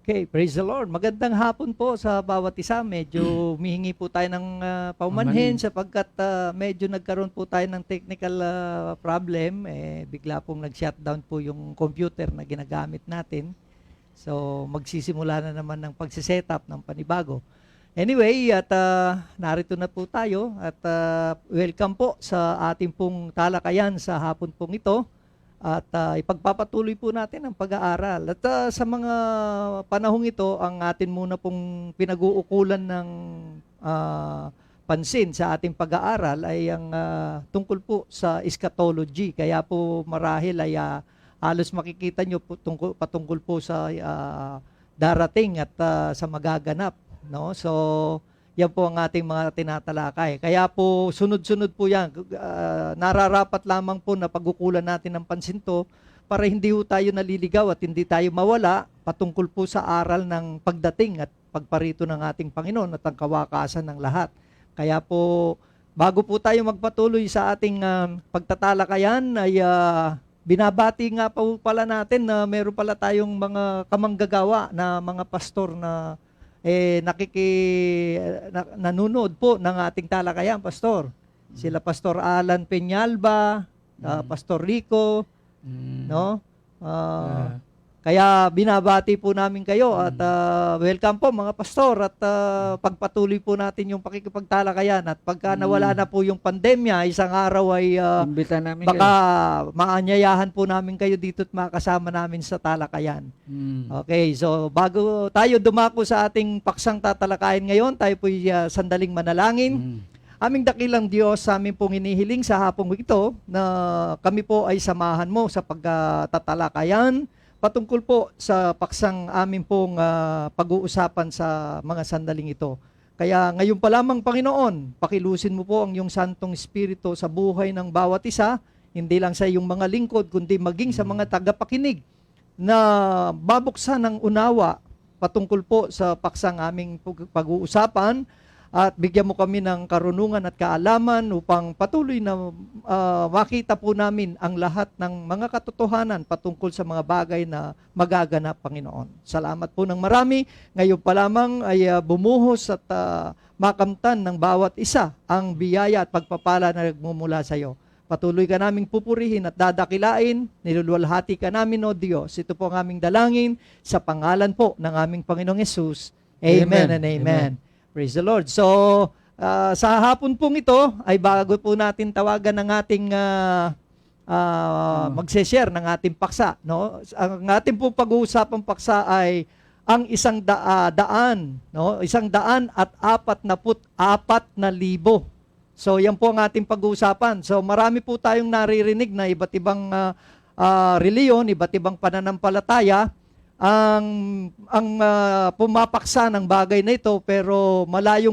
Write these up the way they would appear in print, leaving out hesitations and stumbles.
Okay, praise the Lord. Magandang hapon po sa bawat isa. Medyo humihingi po tayo ng paumanhin sapagkat medyo nagkaroon po tayo ng technical problem. Bigla pong nag-shutdown po yung computer na ginagamit natin. So, magsisimula na naman ng pagsisetup ng panibago. Anyway, at narito na po tayo at welcome po sa ating pong talakayan sa hapon pong ito. At ipagpapatuloy po natin ang pag-aaral. At sa mga panahong ito, ang atin muna pong pinag-uukulan ng pansin sa ating pag-aaral ay ang tungkol po sa eschatology. Kaya po marahil ay halos makikita nyo po patungkol po sa darating at sa magaganap. No? So, yan po ang ating mga tinatalakay. Kaya po, sunod-sunod po yan. Nararapat lamang po na pag-ukulan natin ng pansin to para hindi po tayo naliligaw at hindi tayo mawala patungkol po sa aral ng pagdating at pagparito ng ating Panginoon at ang kawakasan ng lahat. Kaya po, bago po tayo magpatuloy sa ating pagtatalakayan, ay binabati nga po pala natin na meron pala tayong mga kamanggagawa na mga pastor na nanonood po ng ating talakayan, Pastor. Sila Pastor Alan Peñalba, Pastor Rico, no? Kaya binabati po namin kayo at welcome po mga pastor at pagpatuloy po natin yung pakikipagtalakayan at pagka nawala na po yung pandemya, isang araw ay baka maanyayahan po namin kayo dito at makasama namin sa talakayan. Okay, so bago tayo dumako sa ating paksang tatalakayan ngayon, tayo po sandaling manalangin. Aming dakilang Diyos, sa amin pong inihiling sa hapong ito na kami po ay samahan mo sa pagtatalakayan patungkol po sa paksang amin pong pag-uusapan sa mga sandaling ito. Kaya ngayon pa lamang, Panginoon, pakilusin mo po ang iyong Santong Espiritu sa buhay ng bawat isa, hindi lang sa iyong mga lingkod, kundi maging sa mga tagapakinig na babuksan ng unawa patungkol po sa paksang aming pag-uusapan at bigyan mo kami ng karunungan at kaalaman upang patuloy na makita po namin ang lahat ng mga katotohanan patungkol sa mga bagay na magaganap, Panginoon. Salamat po ng marami. Ngayon pa lamang ay bumuhos at makamtan ng bawat isa ang biyaya at pagpapala na nagmumula sa iyo. Patuloy ka naming pupurihin at dadakilain, niluluwalhati ka namin, O Diyos. Ito po ang aming dalangin sa pangalan po ng aming Panginoong Yesus. Amen and amen. Praise the Lord. So, sa hapon pong ito, ay bago po natin tawagan ng ating magse-share ng ating paksa. No? Ang ating pong pag-uusapang paksa ay ang 100,000, no? 144,000. So, yan po ang ating pag-uusapan. So, marami po tayong naririnig na iba't ibang reliyon, iba't ibang pananampalataya ang pumapaksa ng bagay na ito, pero malayo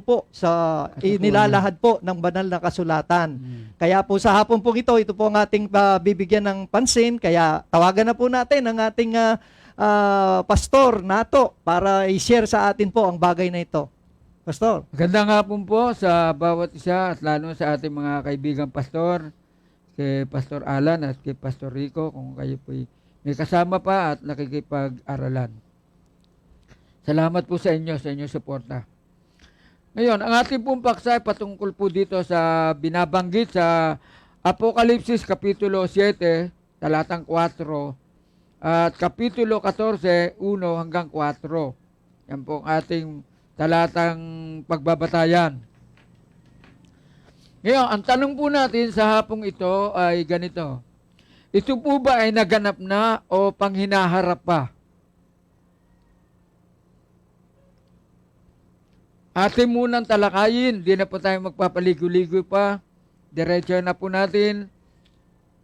po sa inilalahad po ng banal na kasulatan. Kaya po sa hapon po ito po ang ating bibigyan ng pansin. Kaya tawagan na po natin ang ating pastor nato para i-share sa atin po ang bagay na ito. Pastor. Magandang hapon po sa bawat isa at lalo sa ating mga kaibigang pastor, kay Pastor Alan at kay Pastor Rico, kung kayo po'y may kasama pa at nakikipag-aralan. Salamat po sa inyong suporta. Ngayon, ang ating pong paksa ay patungkol po dito sa binabanggit sa Apokalipsis Kapitulo 7, talatang 4, at Kapitulo 14, 1 hanggang 4. Yan po ang ating talatang pagbabatayan. Ngayon, ang tanong po natin sa hapong ito ay ganito. Ito po ba ay naganap na o panghinaharap pa? Atin munang talakayin, di na po tayo magpapaligoy-ligoy pa. Diretso na po natin.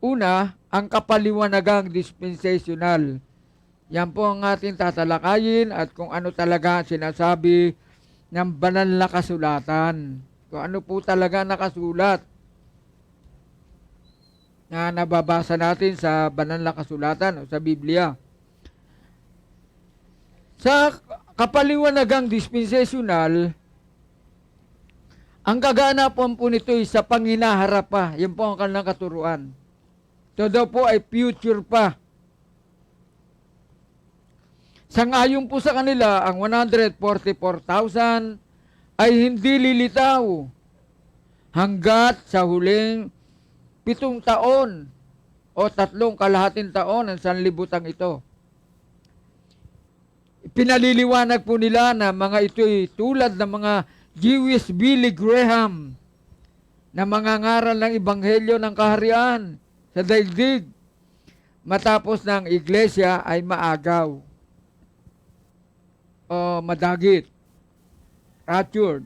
Una, ang kapaliwanagang dispensational. Yan po ang ating tatalakayin at kung ano talaga sinasabi ng banal na kasulatan. Kung ano po talaga nakasulat na nababasa natin sa banal na kasulatan o sa Biblia. Sa kapaliwanagang dispensational, ang kaganapan po nito ay sa panghinaharap pa. Yan po ang kanilang katuruan. Ito daw po ay future pa. Sangayon po sa kanila, ang 144,000 ay hindi lilitaw hanggat sa huling 7 taon o 3 kalahating taon ng sanlibutan ito. Pinaliliwanag po nila na mga ito'y tulad ng mga Jewish Billy Graham na mangangaral ng Ebanghelyo ng Kaharian sa daigdig matapos ng iglesia ay maagaw o madagit, raptured.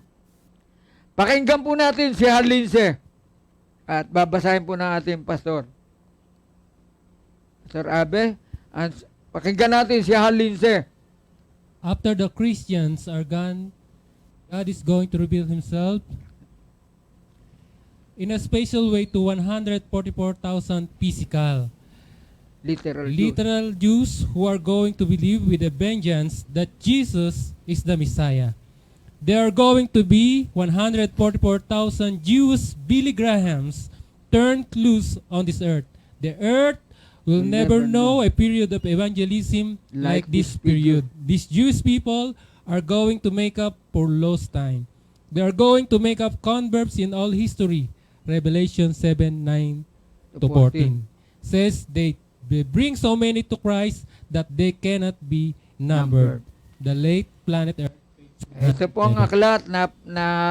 Pakinggan po natin si Hal Lindsey at babasahin po ng ating pastor. Pastor Abe, pakinggan natin si Hal Lindsey. After the Christians are gone, God is going to reveal Himself in a special way to 144,000 physical, literal Jews who are going to believe with a vengeance that Jesus is the Messiah. There are going to be 144,000 Jewish Billy Grahams turned loose on this earth. The earth will never know a period of evangelism like this period. These Jewish people are going to make up for lost time. They are going to make up converts in all history. Revelation 7:9-14 says they bring so many to Christ that they cannot be numbered. The late planet Earth. Ito po ang aklat na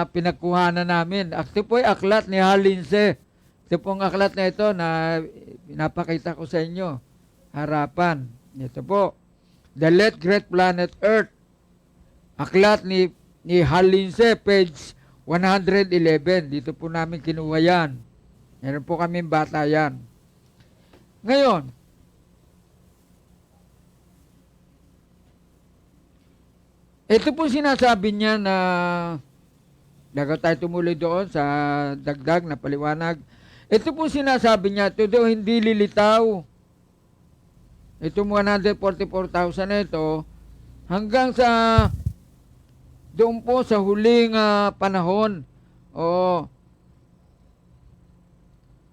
pinagkuhanan namin. Ito po ay aklat ni Hal Lindsey. Ito po ang aklat na ito na pinapakita ko sa inyo. Harapan. Ito po. The Late Great Planet Earth. Aklat ni Hal Lindsey, page 111. Dito po namin kinuha yan. Meron po kami bata yan. Ngayon, ito po sinasabi niya na bago tayo tumuloy doon sa dagdag na paliwanag. Ito po sinasabi niya, ito daw hindi lilitaw. Itong 144,000 na ito, hanggang sa doon po sa huling panahon o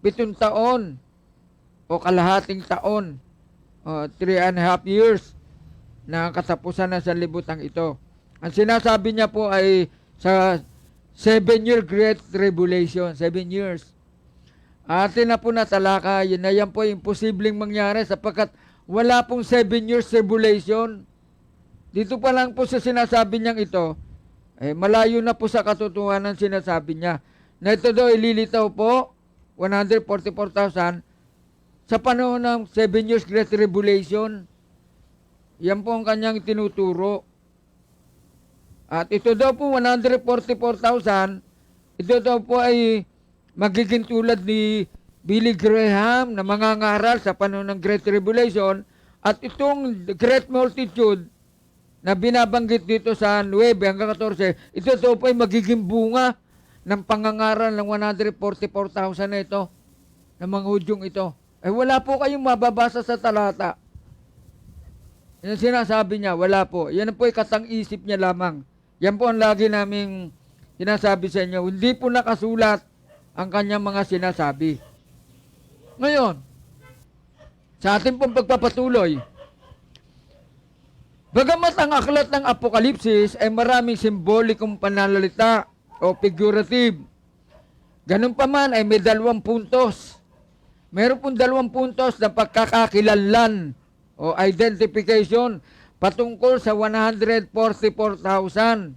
7 taon o kalahating taon o 3.5 years na katapusan ng sanlibutan ito. Ang sinasabi niya po ay sa 7-year Great Tribulation, 7 years. Atin na po natalaka, yan po imposibleng mangyari sapagkat wala pong 7 years tribulation. Dito pa lang po sa sinasabi niyang ito, malayo na po sa katotohanan sinasabi niya, na ito daw ililitaw po, 144,000, sa panahon ng 7 years Great Tribulation. Yan po ang kanyang tinuturo. At ito daw po, 144,000, ito daw po ay magiging tulad ni Billy Graham na mangangaral sa panahon ng Great Tribulation. At itong Great Multitude na binabanggit dito sa 9 hanggang 14, ito daw po ay magiging bunga ng pangangaral ng 144,000 na ito, ng mga Hudyong ito. Wala po kayong mababasa sa talata. Yan sinasabi niya, wala po. Yan po ay katang-isip niya lamang. Yan po ang lagi naming sinasabi sa inyo. Hindi po nakasulat ang kanyang mga sinasabi. Ngayon, sa ating pong pagpapatuloy, bagamat ang aklat ng Apokalipsis ay maraming simbolikong pananalita o figurative, ganun pa man ay may 2 puntos. Meron pong 2 puntos na pagkakakilanlan o identification patungkol sa 144,000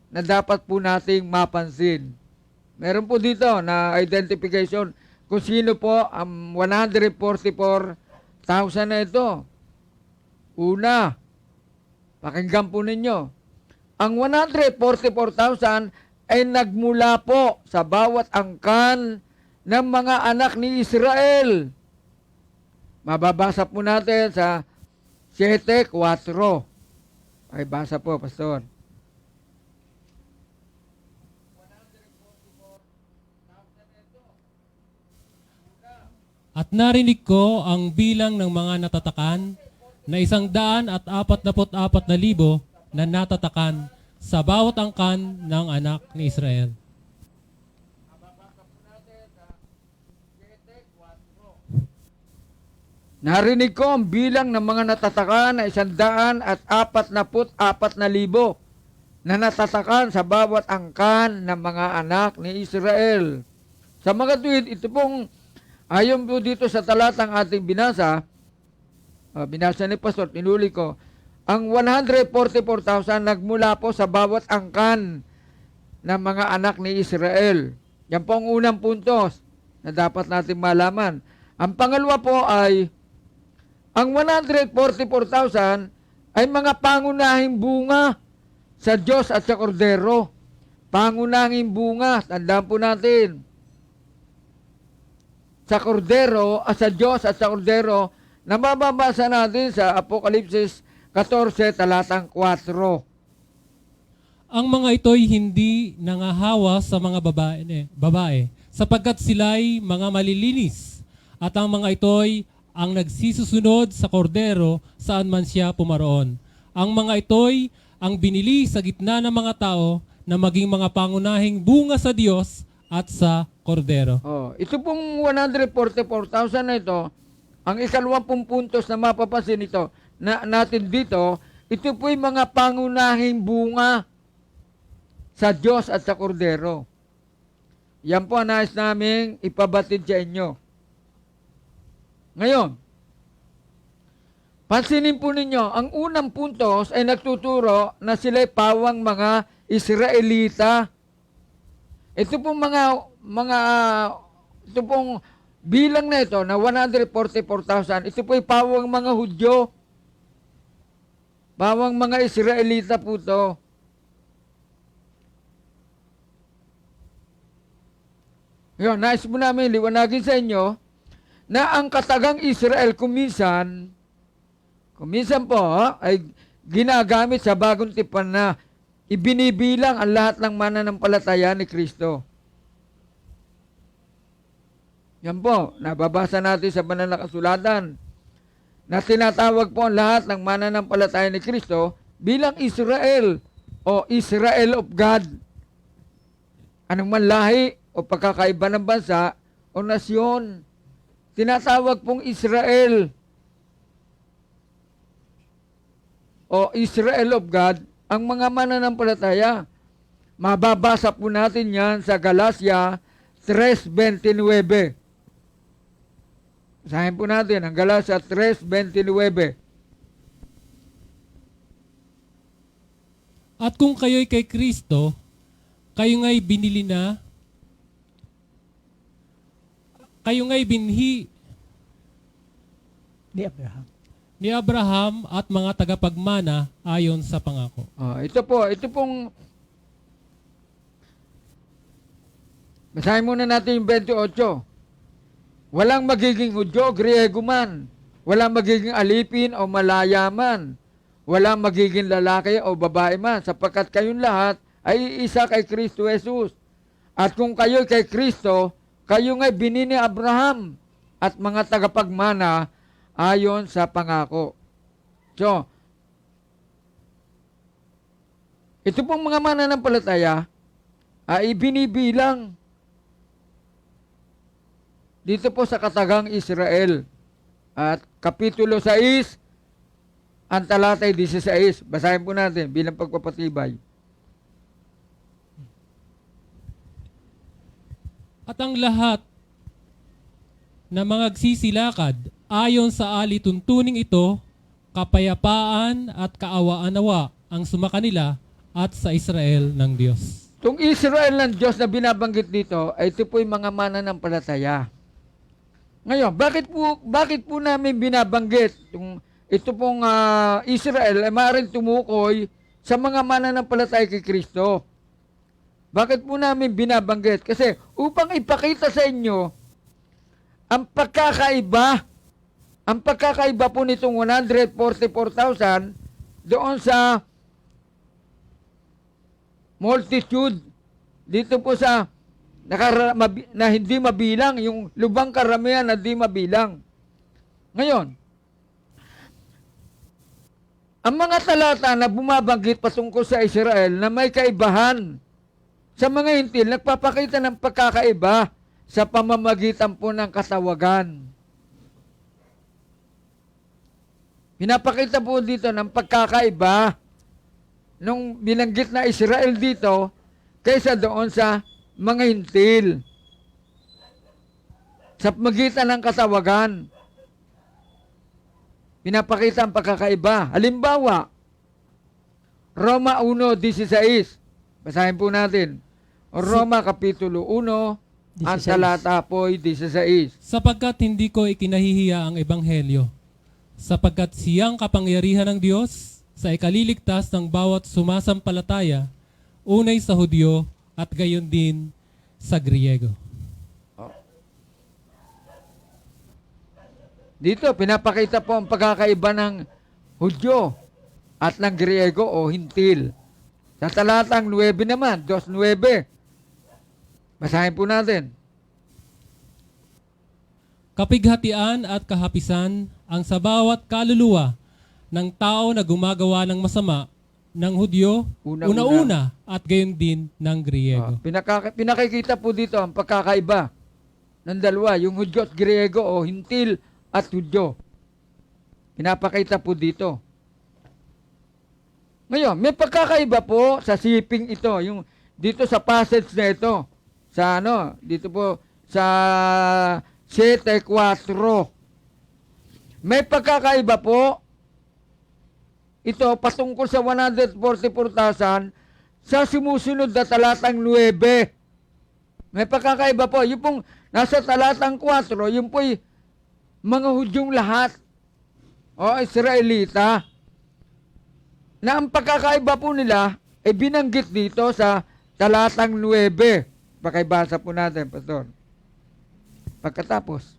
na dapat po nating mapansin. Meron po dito na identification kung sino po ang 144,000 na ito. Una, pakinggan po ninyo. Ang 144,000 ay nagmula po sa bawat angkan ng mga anak ni Israel. Mababasa po natin sa 7:4. Ay, basa po, Pastor. At narinig ko ang bilang ng mga natatakan na 144,000 na natatakan sa bawat angkan ng anak ni Israel. Narinig ko ang bilang ng mga natatakan na 144,000 na natatakan sa bawat angkan ng mga anak ni Israel. Sa mga tuwid, ito pong, ayon po dito sa talatang ating binasa ni Pastor, tinuli ko, ang 144,000 nagmula po sa bawat angkan ng mga anak ni Israel. Yan po ang unang puntos na dapat natin malaman. Ang pangalawa po ay, ang 144,000 ay mga pangunahing bunga sa Diyos at sa Kordero. Pangunahing bunga, tandaan po natin. Sa Kordero, sa Diyos at sa Kordero, na mababasa natin sa Apokalipsis 14, talatang 4. Ang mga ito'y hindi nangahawa sa mga babae, sapagkat sila'y mga malilinis, at ang mga ito'y ang nagsisusunod sa kordero saan man siya pumaroon. Ang mga ito'y ang binili sa gitna ng mga tao na maging mga pangunahing bunga sa Diyos at sa kordero. Ito pong 144,000 na ito, ang ikalawang puntos na mapapansin ito natin dito, ito po'y mga pangunahing bunga sa Diyos at sa kordero. Yan po ang nais naming ipabatid sa inyo. Ngayon, pansinin po ninyo, ang unang puntos ay nagtuturo na sila'y pawang mga Israelita. Ito pong ito pong bilang na ito na 144,000, ito po'y pawang mga Hudyo. Pawang mga Israelita po ito. Yun, nais mo namin liwanagin sa inyo na ang katagang Israel kuminsan po ay ginagamit sa bagong tipan na ibinibilang ang lahat ng mananampalataya ni Kristo. Yan po, nababasa natin sa banal na kasulatan na tinatawag po ang lahat ng mananampalataya ni Kristo bilang Israel o Israel of God. Anong man lahi o pagkakaiba ng bansa o nasyon, tinatawag pong Israel o Israel of God ang mga mananampalataya. Mababasa po natin yan sa Galatia 3:29. Basahin po natin ang Galatia 3:29. At kung kayo'y kay Kristo, kayo nga'y binili na, kayo nga'y binhi Ni Abraham. ni Abraham at mga tagapagmana ayon sa pangako. Ito pong basahin muna natin yung 28. Walang magiging Hudyo, Griego man. Walang magiging alipin o malaya man. Walang magiging lalaki o babae man, sapagkat kayong lahat ay isa kay Kristo Jesus. At kung kayo kay Kristo, kayo nga'y binini ni Abraham at mga tagapagmana ayon sa pangako. So, ito pong mga mananampalataya ay binibilang dito po sa katagang Israel. At Kapitulo 6, ang talatay 16. Basahin po natin bilang pagpapatibay. At ang lahat na mga agsisilakad ayon sa alituntuning ito, kapayapaan at kaawaan-awa ang sumakanila at sa Israel ng Diyos. Itong Israel ng Diyos na binabanggit dito, ay ito po'y mga mananampalataya. Ngayon, bakit po namin binabanggit ito pong Israel ay maaaring tumukoy sa mga mananampalataya kay Kristo? Bakit po namin binabanggit? Kasi upang ipakita sa inyo ang pagkakaiba po nitong 144,000 doon sa multitude dito po sa na hindi mabilang, yung lubang karamihan na hindi mabilang. Ngayon, ang mga talata na bumabanggit patungkol sa Israel na may kaibahan sa mga hintil, nagpapakita ng pagkakaiba sa pamamagitan po ng katawagan. Pinapakita po dito ng pagkakaiba nung binanggit na Israel dito kaysa doon sa mga hintil. Sa magitan ng katawagan, pinapakita ang pagkakaiba. Halimbawa, Roma 1:16. Basahin po natin. O Roma Kapitulo 1, ang 16. talata po ay 16. Sapagkat hindi ko ikinahihiya ang ebanghelyo, sapagkat siyang kapangyarihan ng Diyos sa ikaliligtas ng bawat sumasampalataya, unay sa Hudyo at gayon din sa Griego. Dito, pinapakita po ang pagkakaiba ng Hudyo at ng Griego o Hintil. Sa talatang 9 naman, 2:9. Basahin po natin. Kapighatian at kahapisan ang sa bawat kaluluwa ng tao na gumagawa ng masama, ng Hudyo, una-una at gayon din ng Griego. Pinakikita po dito ang pagkakaiba ng dalawa, yung Hudyo at Griego o Hintil at Hudyo. Pinapakita po dito. Ngayon, may pagkakaiba po sa siping ito, yung dito sa passage na ito, sa dito po sa 7:4. May pagkakaiba po ito patungkol sa 144,000 sa sumusunod na talatang 9. May pagkakaiba po. Yung pong nasa talatang 4, yung po'y mga Hudyong lahat o Israelita, na ang pagkakaiba po nila ay binanggit dito sa talatang 9. Pakibasa po natin, Pastor. Pagkatapos,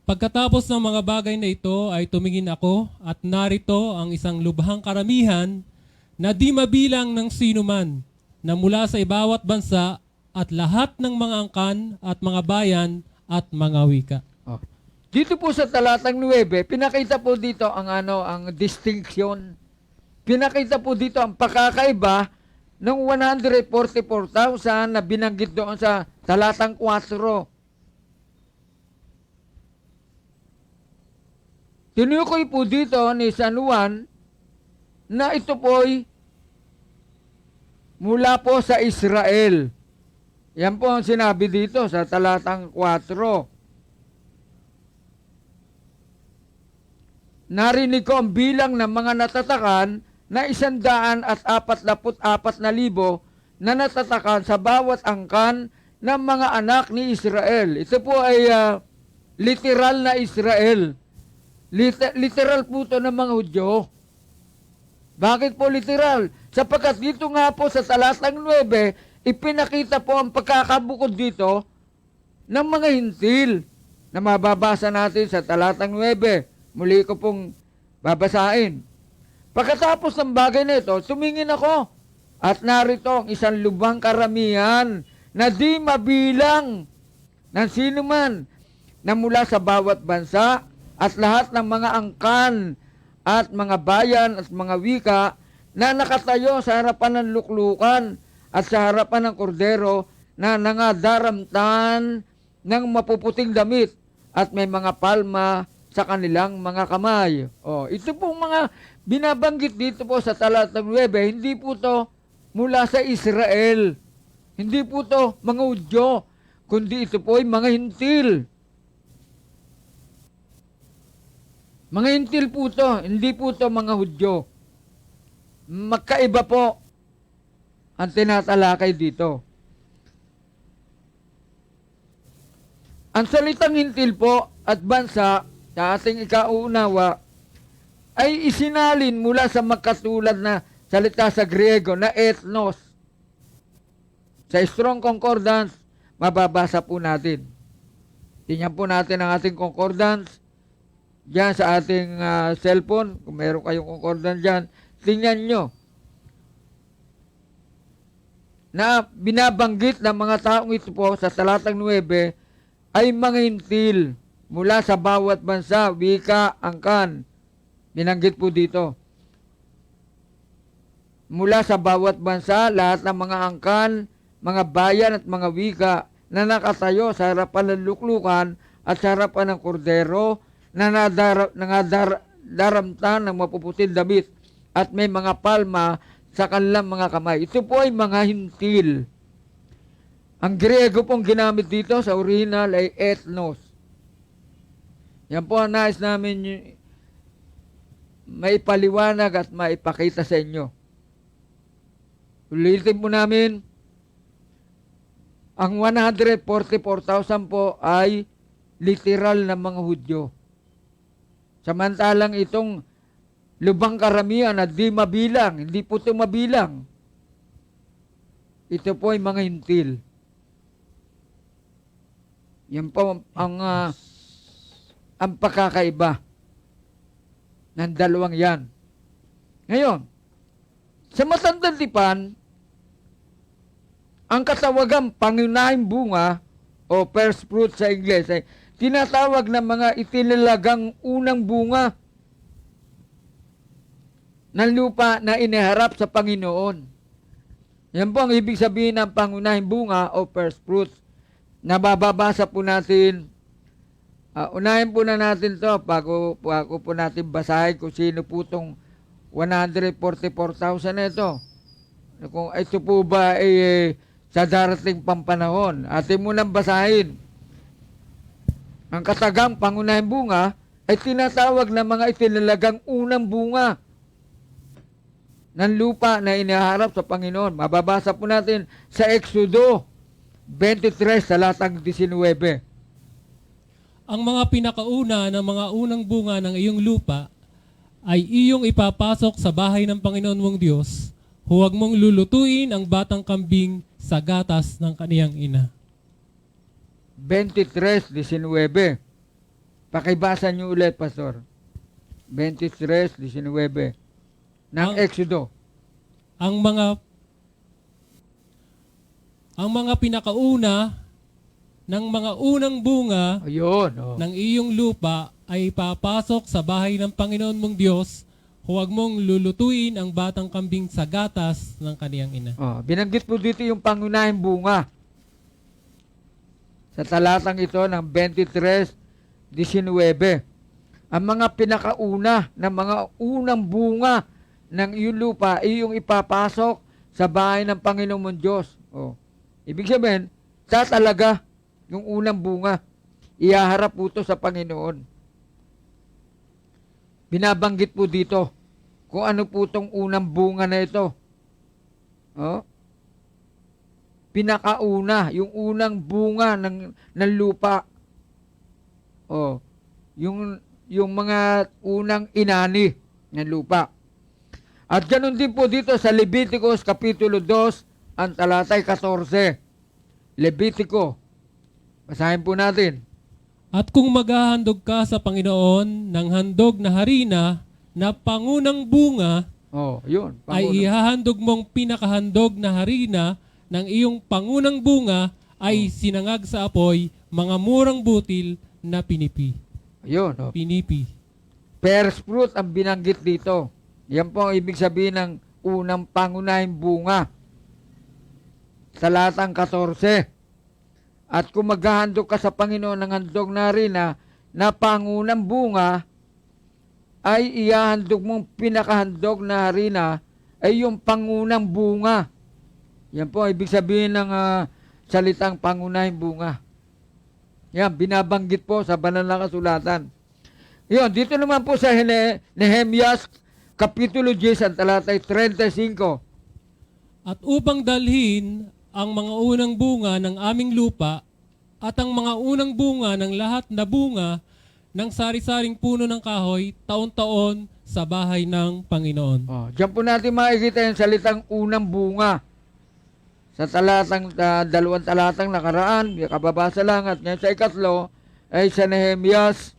Pagkatapos ng mga bagay na ito ay tumingin ako at narito ang isang lubhang karamihan na di mabilang ng sinuman na mula sa ibawat bansa at lahat ng mga angkan at mga bayan at mga wika. dito po sa talatang 9, pinakita po dito ang ang distinction. Pinakita po dito ang pagkakaiba ng 144,000 na binanggit doon sa talatang 4. Tinukoy po dito ni San Juan na ito po'y mula po sa Israel. Yan po ang sinabi dito sa talatang 4. Narinig ko ang bilang ng mga natatakan na 144,000 na natatakan sa bawat angkan ng mga anak ni Israel. Ito po ay literal na Israel. Literal po ito ng mga Hudyo. Bakit po literal? Sapagkat dito nga po sa talatang 9, ipinakita po ang pagkakabukod dito ng mga hintil na mababasa natin sa talatang 9. Muli ko pong babasahin. Pagkatapos ng bagay na ito, tumingin ako at narito ang isang lubhang karamihan na di mabilang ng sinuman na mula sa bawat bansa at lahat ng mga angkan at mga bayan at mga wika na nakatayo sa harapan ng luklukan at sa harapan ng kordero na nangadaramtan ng mapuputing damit at may mga palma sa kanilang mga kamay. Ito pong mga binabanggit dito po sa talatang 9, hindi po to mula sa Israel. Hindi po to mga Hudyo, kundi ito po ay mga hintil. Mga hintil po to, hindi po to mga Hudyo. Magkaiba po ang tinatalakay dito. Ang salitang hintil po at bansa sa ating ikauunawa ay isinalin mula sa magkatulad na salita sa Griego na ethnos. Sa Strong Concordance, mababasa po natin. Tingnan po natin ang ating concordance. Diyan sa ating cellphone, kung meron kayong concordance dyan, tingnan nyo na binabanggit ng mga taong ito po sa talatang 9 ay mga hintil mula sa bawat bansa, wika, angkan. Binanggit po dito. Mula sa bawat bansa, lahat ng mga angkan, mga bayan at mga wika na nakatayo sa harapan ng luklukan at sa harapan ng kordero na daramtan ng mapuputing damit at may mga palma sa kanilang mga kamay. Ito po ay mga hintil. Ang Griego pong ginamit dito sa original ay ethnos. Yan po ang nais namin maipaliwanag at maipakita sa inyo. Ulitin po namin, ang 144,000 po ay literal na mga Hudyo. Samantalang itong lubang karamihan na di mabilang, hindi po ito mabilang. Ito po ay mga hintil. Yan po ang pagkakaiba ng dalawang yan. Ngayon, sa Matandang Tipan, ang katawagang pangunahing bunga o first fruit sa Ingles ay tinatawag ng mga itinilagang unang bunga ng lupa na iniharap sa Panginoon. Yan po ang ibig sabihin ng pangunahing bunga o first fruit. Nababasa po natin, unahin po na natin to bago po natin basahin kung sino po itong 144,000 na ito. Kung ito po ba ay sa darating pampanahon. Atin munang basahin. Ang katagang pangunahing bunga ay tinatawag na mga itinilagang unang bunga ng lupa na iniharap sa Panginoon. Mababasa po natin sa Exodo 23 talatang 19. Ang mga pinakauna ng mga unang bunga ng iyong lupa ay iyong ipapasok sa bahay ng Panginoon mong Diyos. Huwag mong lulutuin ang batang kambing sa gatas ng kaniyang ina. 23:19. Pakibasa niyo ulit, Pastor. 23:19 ng Exodo. Ang mga pinakauna ng mga unang bunga Ayun. ng iyong lupa ay papasok sa bahay ng Panginoon mong Diyos. Huwag mong lulutuin ang batang kambing sa gatas ng kaniyang ina. Binanggit po dito yung pangunahing bunga. Sa talatang ito ng 23:19. Ang mga pinakauna ng mga unang bunga ng iyong lupa ay yung ipapasok sa bahay ng Panginoon mong Diyos. Ibig sabihin, sa talaga yung unang bunga, ihaharap po ito sa Panginoon. Binabanggit po dito kung ano po itong unang bunga na ito. Pinakauna, yung unang bunga ng lupa. Yung mga unang inani ng lupa. At ganun din po dito sa Leviticus Kapitulo 2, ang talatay 14. Levitico. Basahin po natin. At kung maghahandog ka sa Panginoon ng handog na harina na pangunang bunga, Yun. ay ihahandog mong pinakahandog na harina ng iyong pangunang bunga ay sinangag sa apoy, mga murang butil na pinipi. Ayun. Pinipi. First fruit ang binanggit dito. Yan po ang ibig sabihin ng unang pangunahing bunga. Talatang 14. At kung maghahandog ka sa Panginoon ng handog na harina na pangunang bunga, ay ihahandog mong pinakahandog na harina ay yung pangunang bunga. Yan po ibig sabihin ng salitang pangunahing bunga. Yan, binabanggit po sa banal na kasulatan. Yan, dito naman po sa Nehemias Kapitulo 10, ang talatay 35. At upang dalhin ang mga unang bunga ng aming lupa at ang mga unang bunga ng lahat na bunga ng sari-saring puno ng kahoy taon-taon sa bahay ng Panginoon. Diyan po natin makikita yung salitang unang bunga. Sa talatang, dalawang talatang nakaraan, kababasa lang at ngayon sa ikatlo, ay sa Nehemias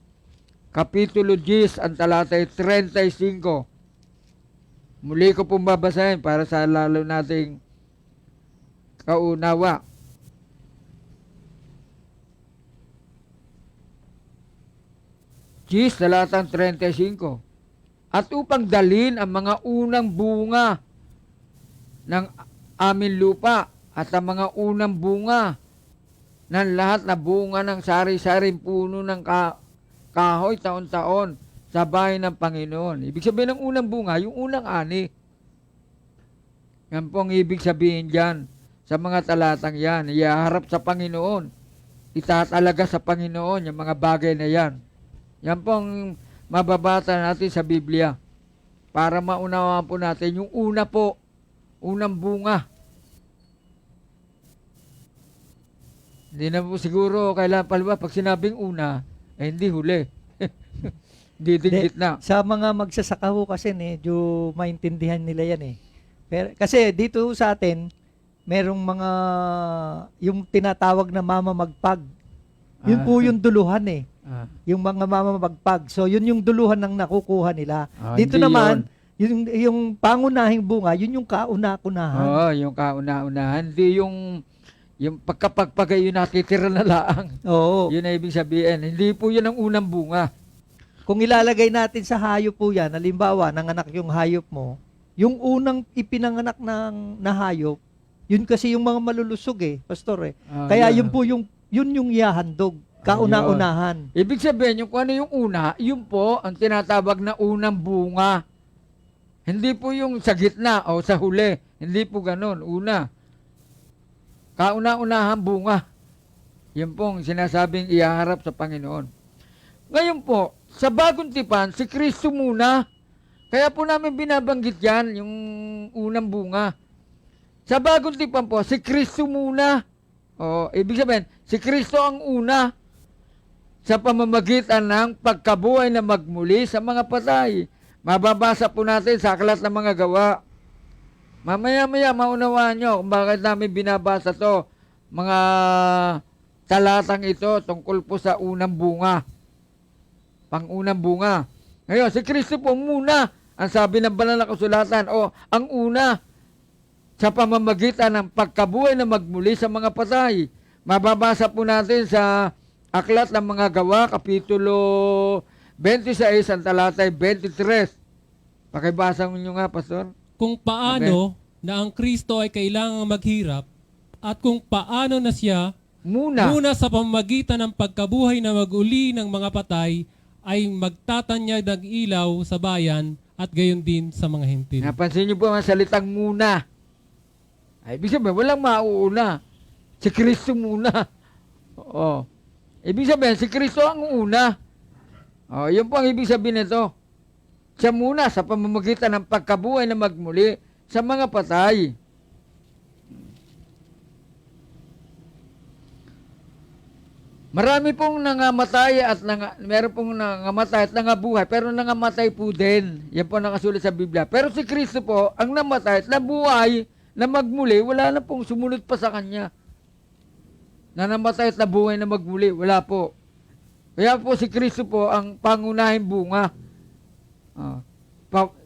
Kapitulo 10, ang talatay 35. Muli ko pong babasahin para sa lalo nating kaunawa. Talatang 35. At upang dalhin ang mga unang bunga ng aming lupa at ang mga unang bunga ng lahat na bunga ng sari-saring puno ng kahoy taon-taon sa bahay ng Panginoon. Ibig sabihin ng unang bunga, yung unang ani. Yan po ang ibig sabihin dyan sa mga talatang yan. Ihaharap sa Panginoon. Itatalaga sa Panginoon yung mga bagay na yan. Yan po ang mababasa natin sa Biblia para maunawaan po natin yung una po, unang bunga. Hindi na po siguro kailangan paliwa pag sinabing una, hindi huli. Didinggit na. Sa mga magsasaka ho kasi medyo maintindihan nila yan eh. Pero, kasi dito sa atin, merong mga, yung tinatawag na mamamagpag. Yun po yung duluhan eh. Yung mga mamamagpag. So, yun yung duluhan ng nakukuha nila. Dito hindi naman, yung pangunahing bunga, yun yung kauna-kunahan. Oo, yung kauna-unahan. Hindi yung pagkapagpagay yung natitira na laang. Oo. Yun na ibig sabihin. Hindi po yun ang unang bunga. Kung ilalagay natin sa hayop po yan, halimbawa, nanganak yung hayop mo, yung unang ipinanganak na hayop, yun kasi yung mga malulusog eh, pastor eh. Kaya yun po yun yung ihahandog, kauna-unahan. Ibig sabihin, yung kung ano yung una, yun po ang tinatawag na unang bunga. Hindi po yung sa gitna o sa huli. Hindi po ganun. Una. Kauna-unahan bunga. Yun po ang sinasabing ihaharap sa Panginoon. Ngayon po, sa bagong tipan, si Kristo muna. Kaya po namin binabanggit yan, yung unang bunga. Sa bagong tipan po, si Kristo muna. O, ibig sabihin, si Kristo ang una sa pamamagitan ng pagkabuhay na magmuli sa mga patay. Mababasa po natin sa Aklat ng Mga Gawa. Mamaya-maya maunawaan nyo kung bakit namin binabasa to. Mga talatang ito tungkol po sa unang bunga. Pang-unang bunga. Ngayon, si Kristo po muna. Ang sabi ng banal na kasulatan, ang una sa pamamagitan ng pagkabuhay na magmuli sa mga patay. Mababasa po natin sa Aklat ng Mga Gawa, Kapitulo 26, ang talatay 23. Pakibasa nyo nga, Pastor. Kung paano na ang Kristo ay kailangang maghirap at kung paano na siya muna sa pamamagitan ng pagkabuhay na mag-uli ng mga patay ay magtatanyag ng ilaw sa bayan at gayon din sa mga hentil. Napansin niyo po ang salitang muna. Ay, ibig sabihin, walang mauuna. Si Kristo muna. Oo. Ibig sabihin, si Kristo ang una. Yun po ang ibig sabihin nito. Siya muna sa pamamagitan ng pagkabuhay na magmuli sa mga patay. Marami pong nangamatay at meron pong nangamatay at nangabuhay, pero nangamatay po din. Yan po nakasulat sa Biblia. Pero si Kristo po, ang namatay at nabuhay na magmuli, wala na pong sumunod pa sa Kanya. Na namatay at nabuhay na magmuli, wala po. Kaya po si Kristo po ang pangunahing bunga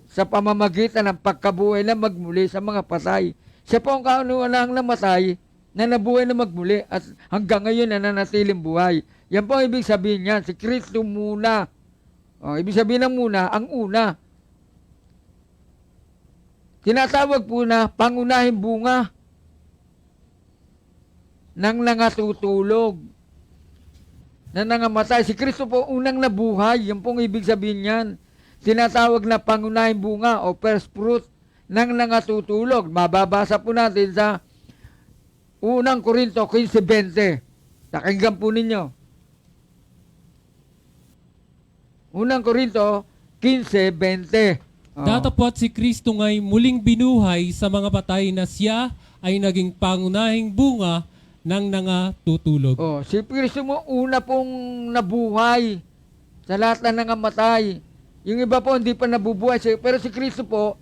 sa pamamagitan ng pagkabuhay na magmuli sa mga patay. Siya po ang kaunang namatay na nabuhay na magmuli at hanggang ngayon na nanatiling buhay. Yan po ang ibig sabihin niyan. Si Kristo muna. Ibig sabihin ng muna, ang una. Tinatawag po na pangunahing bunga ng nangatutulog. Na nangamatay. Si Kristo po unang nabuhay. Yan po ang ibig sabihin niyan. Tinatawag na pangunahing bunga o first fruit ng nangatutulog. Mababasa po natin sa Unang Korinto 15:20. Pakinggan po ninyo. Unang Korinto 15:20. Datapwat si Kristo nga'y muling binuhay sa mga patay na siya ay naging pangunahing bunga ng nangatutulog. Si Kristo mo una pong nabuhay sa lahat na nangamatay. Yung iba po hindi pa nabubuhay. Pero si Kristo po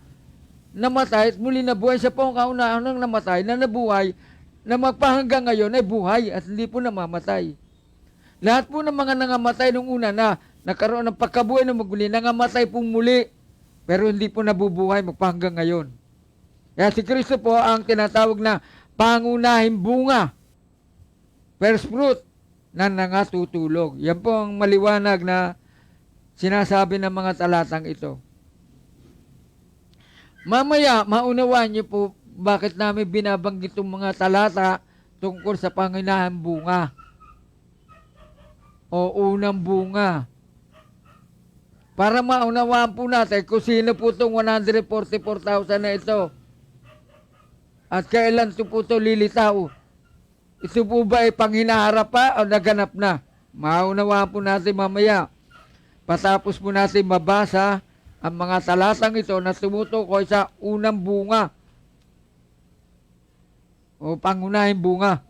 namatay at muli nabuhay. Siya po ang kauna-unang namatay na nabuhay na magpahanggang ngayon ay buhay at hindi po namamatay. Lahat po ng mga nangamatay nung una na nagkaroon ng pagkabuhay na magmuli, nangamatay pong muli, pero hindi po nabubuhay magpahanggang ngayon. Kaya si Kristo po ang tinatawag na pangunahing bunga, first fruit, na nangatutulog. Yan po ang maliwanag na sinasabi ng mga talatang ito. Mamaya, maunawaan niyo po bakit namin binabanggit itong mga talata tungkol sa pangunahing bunga. o unang bunga. Para maunawaan po natin kung sino po itong 144,000 na ito. At kailan ito po ito lilitaw. Ito po ba ay panghinaharap pa o naganap na? Maunawaan po natin mamaya. Patapos po natin mabasa ang mga talatang ito na tumutukoy sa unang bunga o pangunahing bunga.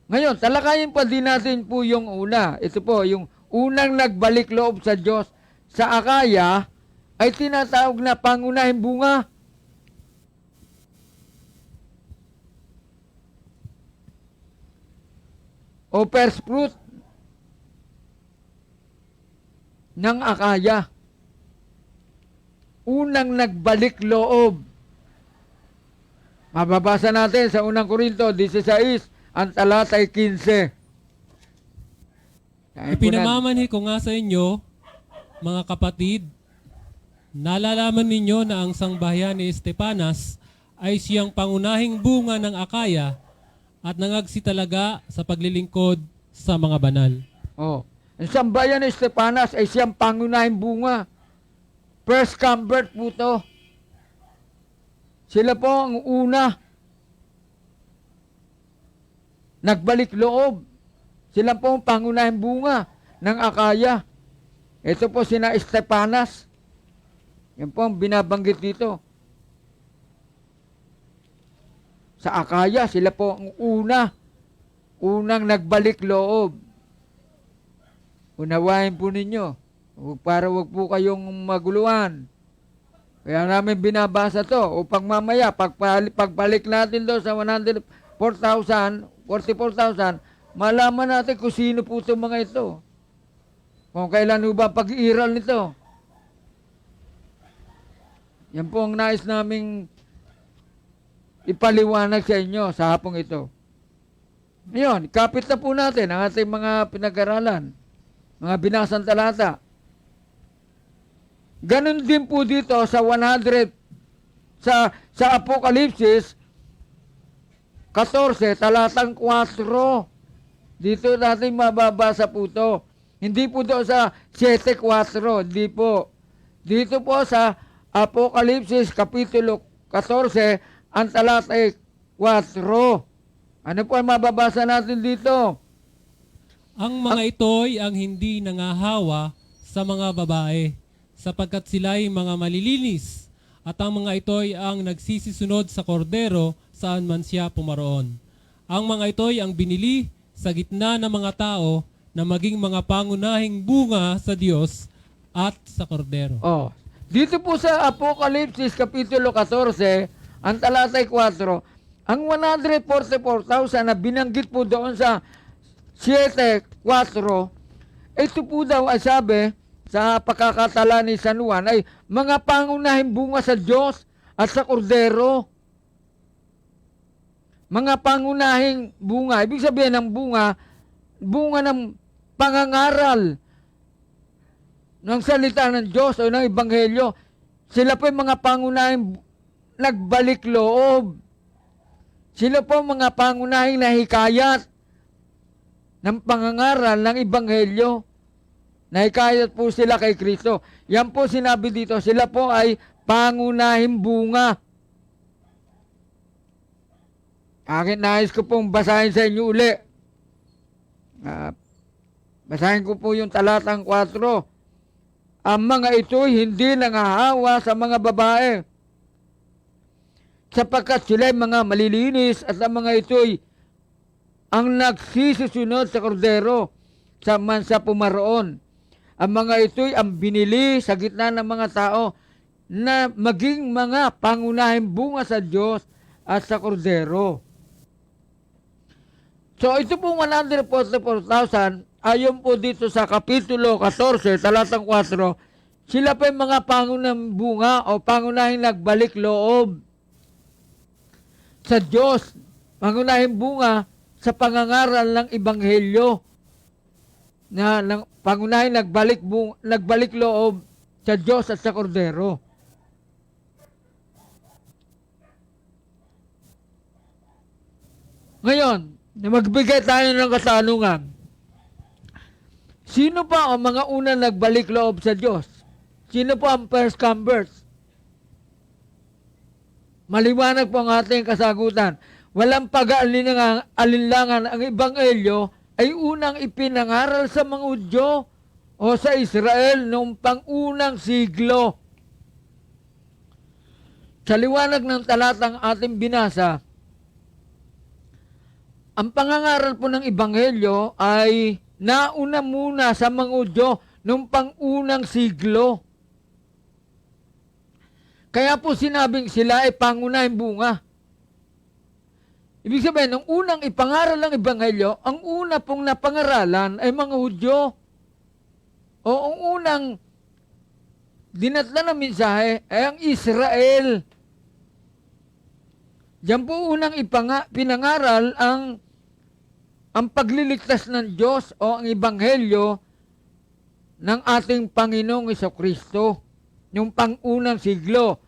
Ngayon, talakayin pa din natin po yung una. Ito po, yung unang nagbalik loob sa Diyos sa Akaya ay tinatawag na pangunahing bunga. O first fruit ng Akaya. Unang nagbalik loob. Mababasa natin sa unang Korinto 16, ang talata ay 15. Ipinamamanhi ko nga sa inyo, mga kapatid, nalalaman ninyo na ang sangbahayan ni Estepanas ay siyang pangunahing bunga ng Akaya at nangagsitalaga sa paglilingkod sa mga banal. Oh, ang sambayan ni Estepanas ay siyang pangunahing bunga. First convert po to. Sila po ang una. Nagbalik loob. Sila po ang pangunahing bunga ng Akaya. Ito po sina Estepanas. Yan po ang binabanggit dito. Sa Akaya, sila po ang una. Unang nagbalik loob. Unawain po ninyo. Para wag po kayong maguluhan. Kaya namin binabasa to upang mamaya pagbalik natin do sa 144,000, malaman natin kung sino po itong mga ito. Kung kailan ho ba pag-iiral nito. Yan po ang nais naming ipaliwanag sa inyo sa hapong ito. Ngayon, kapit na po natin ang ating mga pinag-aralan, mga binasang talata. Ganon din po dito sa 100, sa Apokalipsis 14, talatang 4. Dito natin mababasa po ito. Hindi po doon sa 7:4, hindi po. Dito po sa Apokalipsis Kapitulo 14, ang talata ay 4. Ano po ang mababasa natin dito? Ang mga ito'y ang hindi nangahawa sa mga babae, sapagkat sila'y mga malilinis, at ang mga ito'y ang nagsisisunod sa kordero saan man siya pumaroon. Ang mga ito'y ang binili sa gitna ng mga tao na maging mga pangunahing bunga sa Diyos at sa kordero. Oh, dito po sa Apokalipsis Kapitulo 14, ang talata ay 4, ang 144,000 na binanggit po doon sa 7:4, ito po daw ay sabi sa pagkakatala ni San Juan ay mga pangunahing bunga sa Diyos at sa kordero. Mga pangunahing bunga, ibig sabihin ng bunga ng pangangaral ng salita ng Diyos o ng Ebanghelyo. Sila po yung mga pangunahing nagbalik loob. Sila po mga pangunahing nahikayat ng pangangaral ng Ebanghelyo. Nahikayat po sila kay Kristo. Yan po sinabi dito, sila po ay pangunahing bunga. Akin nais ko pong basahin sa inyo uli. Basahin ko po yung talatang 4. Ang mga ito'y hindi nangahawa sa mga babae, sapagkat sila'y mga malilinis, at ang mga ito'y ang nagsisisunod sa kordero sa mansa pumaroon. Ang mga ito'y ang binili sa gitna ng mga tao na maging mga pangunahing bunga sa Diyos at sa kordero. So ito pong 144,000, ayon po dito sa Kapitulo 14, talatang 4, sila pa yung mga pangunahing bunga o pangunahing nagbalik loob sa Diyos. Pangunahing bunga sa pangangaral ng Ebanghelyo na pangunahing nagbalik loob sa Diyos at sa kordero. Ngayon, magbigay tayo ng katanungan. Sino pa ang mga unang nagbalik loob sa Diyos? Sino po ang first converts? Maliwanag po ang ating kasagutan. Walang pag-alinlangan ang Ebanghelyo ay unang ipinangaral sa mga Hudyo o sa Israel noong pang-unang siglo. Sa liwanag ng talatang ating binasa, ang pangangaral po ng Ebanghelyo ay nauna muna sa mga Hudyo noong pang-unang siglo. Kaya po sinabing sila ay pangunahing bunga. Ibig sabihin, nung unang ipangaral ng Ebanghelyo, ang una pong napangaralan ay mga Hudyo. O ang unang dinatla na mensahe ay ang Israel. Diyan po unang pinangaral ang pagliligtas ng Diyos o ang Ebanghelyo ng ating Panginoong Jesucristo yung pang-unang siglo.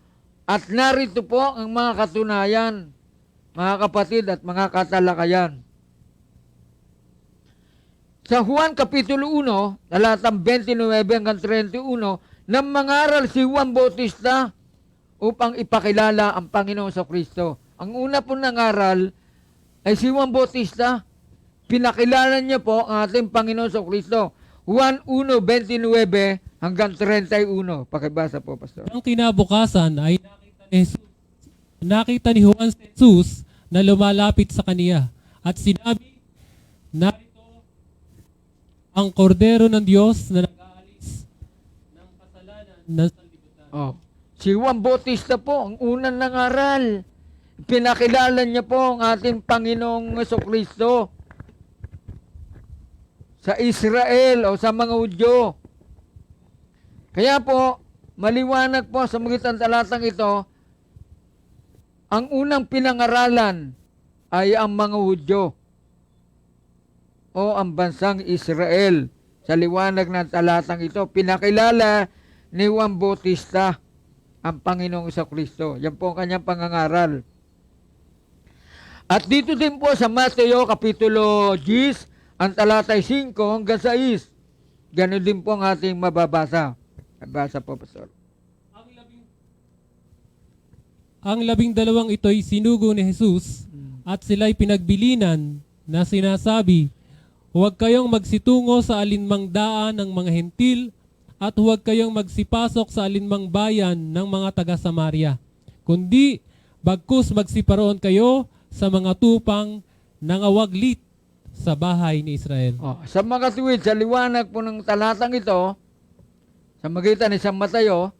At narito po ang mga katunayan, mga kapatid at mga katalakayan. Sa Juan Kapitulo 1, talatang 29 hanggang 31, nang mangaral si Juan Bautista upang ipakilala ang Panginoong Jesucristo. Ang una po nangaral ay si Juan Bautista. Pinakilala niya po ang ating Panginoong Jesucristo. Juan 1:29 hanggang 31. Pakibasa po, Pastor. Ang kinabukasan ay nakita ni Juan si Jesus na lumalapit sa kaniya at sinabi, narito ang kordero ng Diyos na nag-aalis ng kasalanan ng sanlibutan. Oh. Si Juan Bautista po, ang unang nangaral. Pinakilala niya po ang ating Panginoong Jesucristo sa Israel o sa mga Hudyo. Kaya po, maliwanag po sa magitan talatang ito, ang unang pinangaralan ay ang mga Hudyo o ang bansang Israel. Sa liwanag ng talatang ito, pinakilala ni Juan Bautista ang Panginoong Jesucristo. Yan po ang kanyang pangangaral. At dito din po sa Mateo Kapitulo 10, ang talatay 5 hanggang 6. Ganon din po ang ating mababasa. Basa po, Pastor. Ang 12 ito'y sinugo ni Jesus at sila'y pinagbilinan na sinasabi, huwag kayong magsitungo sa alinmang daan ng mga hentil at huwag kayong magsipasok sa alinmang bayan ng mga taga-Samaria, kundi bagkus magsiparoon kayo sa mga tupang nangawaglit sa bahay ni Israel. Sa mga tuwid, sa liwanag po ng talatang ito, sa magitan ni San Mateo,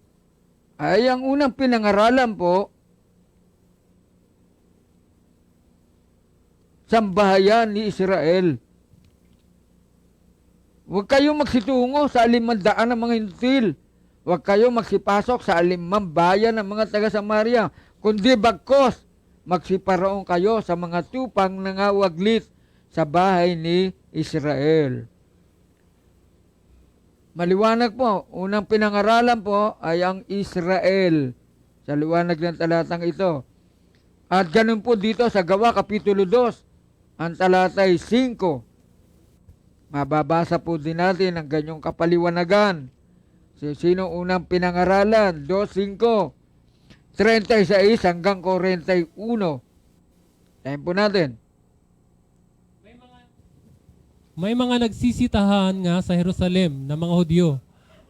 ay ang unang pinangaralan po sa bahayan ni Israel. Huwag kayong magsitungo sa alimang daan ng mga hintil. Huwag kayong magsipasok sa alimang bayan ng mga taga-Samaria, kundi bagkos magsiparoon kayo sa mga tupang nangawaglit sa bahay ni Israel. Maliwanag po, unang pinangaralan po ay ang Israel sa liwanag ng talatang ito. At ganun po dito sa Gawa Kapitulo 2, ang talatay 5. Mababasa po din natin ang ganyong kapaliwanagan. Sino unang pinangaralan? 2:5, 36 hanggang 41. Tayo po natin. May mga nagsisitahan nga sa Jerusalem na mga Hudyo,